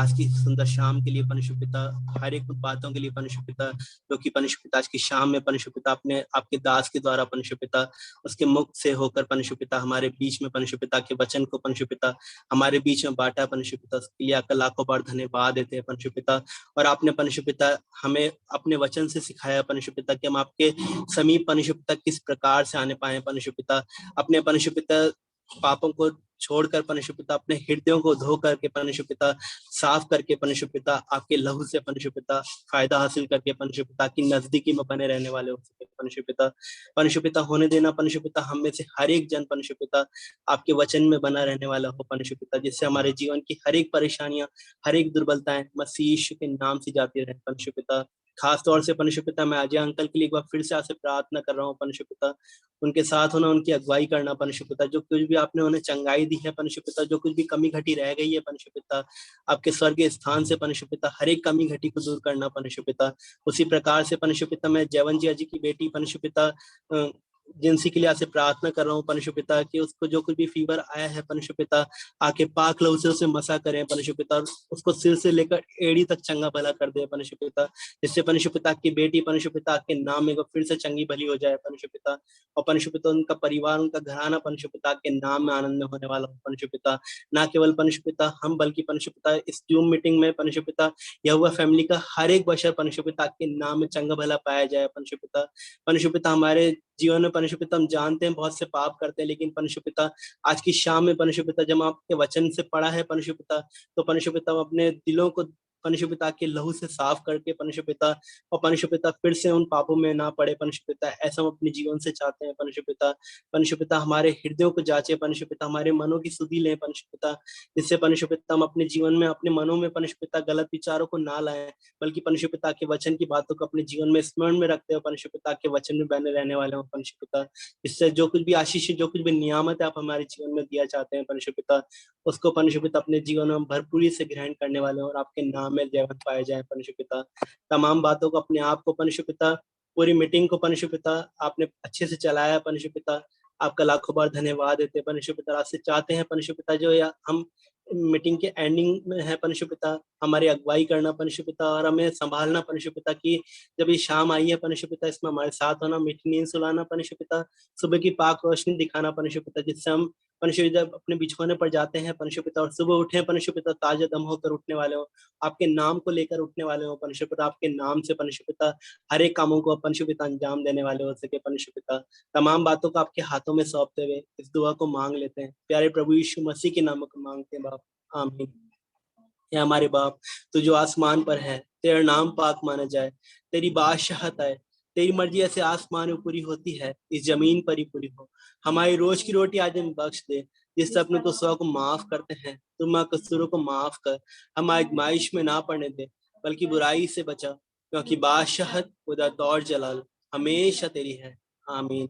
आज की सुंदर शाम के लिए परमेश्वर पिता, हर एक उन बातों के लिए परमेश्वर पिता, जो कि परमेश्वर पिता आज की शाम में परमेश्वर पिता अपने आपके दास के द्वारा परमेश्वर पिता उसके मुख से होकर परमेश्वर पिता हमारे बीच में परमेश्वर पिता के वचन को परमेश्वर पिता हमारे बीच में बांटा परमेश्वर पिता, उसके लिए आपका लाखों बार धन्यवाद देते हैं परमेश्वर पिता। और आपने परमेश्वर पिता हमें अपने वचन से सिखाया परमेश्वर पिता कि हम आपके समीप परमेश्वर पिता किस प्रकार से आने पाए परमेश्वर पिता, अपने परमेश्वर पिता पापों को छोड़कर परमेश्वर पिता, अपने हृदयों को धो करके परमेश्वर पिता साफ करके परमेश्वर पिता आपके लहू से परमेश्वर पिता फायदा हासिल करके परमेश्वर पिता की नजदीकी में बने रहने वाले हो सके परमेश्वर पिता। परमेश्वर पिता होने देना परमेश्वर पिता हम में से हर एक जन परमेश्वर पिता आपके वचन में बना रहने वाला हो परमेश्वर पिता, जिससे हमारे जीवन की हर एक परेशानियां, हर एक दुर्बलताएं मसीह यीशु के नाम से जाती रहे परमेश्वर पिता। खास तौर से परमेश्वर पिता मैं अजय अंकल के लिए एक बार फिर से आपसे प्रार्थना कर रहा हूँ परमेश्वर पिता, उनके साथ होना, उनकी अगुवाई करना परमेश्वर पिता, जो कुछ भी आपने उन्हें चंगाई दी है परमेश्वर पिता, जो कुछ भी कमी घटी रह गई है परमेश्वर पिता, आपके स्वर्गीय स्थान से परमेश्वर पिता हर एक कमी घटी को दूर करना परमेश्वर पिता। उसी प्रकार से परमेश्वर पिता मैं जयवन जी की बेटी परमेश्वर पिता जिनसी के लिए आपसे प्रार्थना कर रहा हूँ परमेश्वर पिता कि उसको जो कुछ भी फीवर आया है परमेश्वर पिता आके पाक लहू से उसे मसा करें परमेश्वर पिता, उसको सिर से लेकर एड़ी तक चंगा भला कर दे परमेश्वर पिता, जिससे परमेश्वर पिता की बेटी परमेश्वर पिता के नाम में फिर से चंगी भली हो जाए परमेश्वर पिता। और परमेश्वर पिता उनका परिवार, उनका घराना परमेश्वर पिता के नाम में आनंद में होने वाला हो परमेश्वर पिता। ना केवल परमेश्वर पिता हम, बल्कि परमेश्वर पिता इस जूम मीटिंग में परमेश्वर पिता यहोवा फैमिली का हर एक बशर परमेश्वर पिता के नाम में चंगा भला पाया जाए परमेश्वर पिता। परमेश्वर पिता हमारे जीवन में परमेश्वर पिता हम जानते हैं बहुत से पाप करते हैं, लेकिन परमेश्वर पिता आज की शाम में परमेश्वर पिता जब आपके वचन से पढ़ा है परमेश्वर पिता, तो परमेश्वर पिता हम अपने दिलों को परमेश्वर पिता के लहू से साफ करके परमेश्वर पिता, और परमेश्वर पिता फिर से उन पापों में ना पड़े परमेश्वर पिता, ऐसा हम अपने जीवन से चाहते हैं परमेश्वर पिता। परमेश्वर पिता हमारे हृदयों को जांचे परमेश्वर पिता, हमारे मनों की सुधि लें परमेश्वर पिता, जिससे परमेश्वर पिता हम अपने जीवन में अपने मनों में परमेश्वर पिता गलत विचारों को ना लाएं, बल्कि परमेश्वर पिता के वचन की बातों को अपने जीवन में स्मरण में रखते हो परमेश्वर पिता के वचन में बने रहने वाले हो परमेश्वर पिता। इससे जो कुछ भी आशीष, जो कुछ भी नियामत है आप हमारे जीवन में दिया चाहते हैं परमेश्वर पिता, उसको परमेश्वर पिता अपने जीवन में भरपूरी से ग्रहण करने वाले हो और आपके नाम में जयवंत पाए जाए परमेश्वर पिता। तमाम बातों को, अपने आप को परमेश्वर पिता, पूरी मीटिंग को परमेश्वर पिता आपने अच्छे से चलाया परमेश्वर पिता, आपका लाखों बार धन्यवाद देते हैं परमेश्वर पिता। आपसे चाहते हैं परमेश्वर पिता जो हम मीटिंग के एंडिंग में है परमेश्वर पिता, हमारी अगुवाई करना परमेश्वर पिता, और हमें संभालना परमेश्वर पिता की जब ये शाम आई है परमेश्वर पिता इसमें हमारे साथ होना, मीठी नींद सुलाना परमेश्वर पिता, सुबह की पाक रोशनी दिखाना परमेश्वर पिता, जिससे हम परमेश्वर जब अपने बिछौने पर जाते हैं परमेश्वर पिता और सुबह उठे परमेश्वर पिता ताजा दम होकर उठने वाले हो, आपके नाम को लेकर उठने वाले हो परमेश्वर पिता, आपके नाम से परमेश्वर पिता हर एक कामों को परमेश्वर पिता अंजाम देने वाले हो सके परमेश्वर पिता। तमाम बातों को आपके हाथों में सौंपते हुए इस दुआ को मांग लेते हैं प्यारे प्रभु यीशु मसीह के नाम को मांगते हैं बाप, आमीन। हे हमारे बाप, तू जो आसमान पर है, तेरा नाम पाक माना जाए, तेरी बादशाहत आए, तेरी मर्जी ऐसे आसमान में पूरी होती है इस जमीन पर ही पूरी हो। हमारी रोज की रोटी आज हमें बख्श दे, जिससे अपने कसूरों को माफ करते हैं, तुम हमारे कसूरों को माफ कर, हम आजमाइश में ना पड़ने दे, बल्कि बुराई से बचा, क्योंकि बादशाहत, कुदरत और जलाल हमेशा तेरी है, आमीन।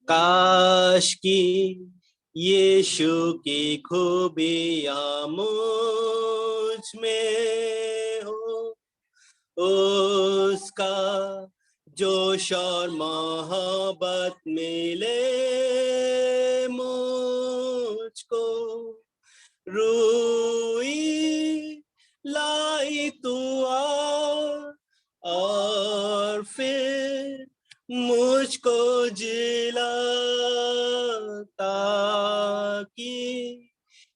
काश की यीशु की खूबियाँ मुझ में हो, उसका जोश और मोहब्बत मिले मुझको, रूई लाई तू और फिर मुझको जिला, ताकि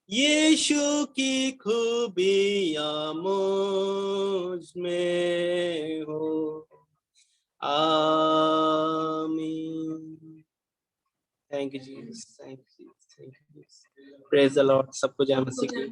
यीशु की खूबियाँ मुझ में हो, आमीन। Thank you Jesus, thank you, praise the Lord. सबको जय मसीह की।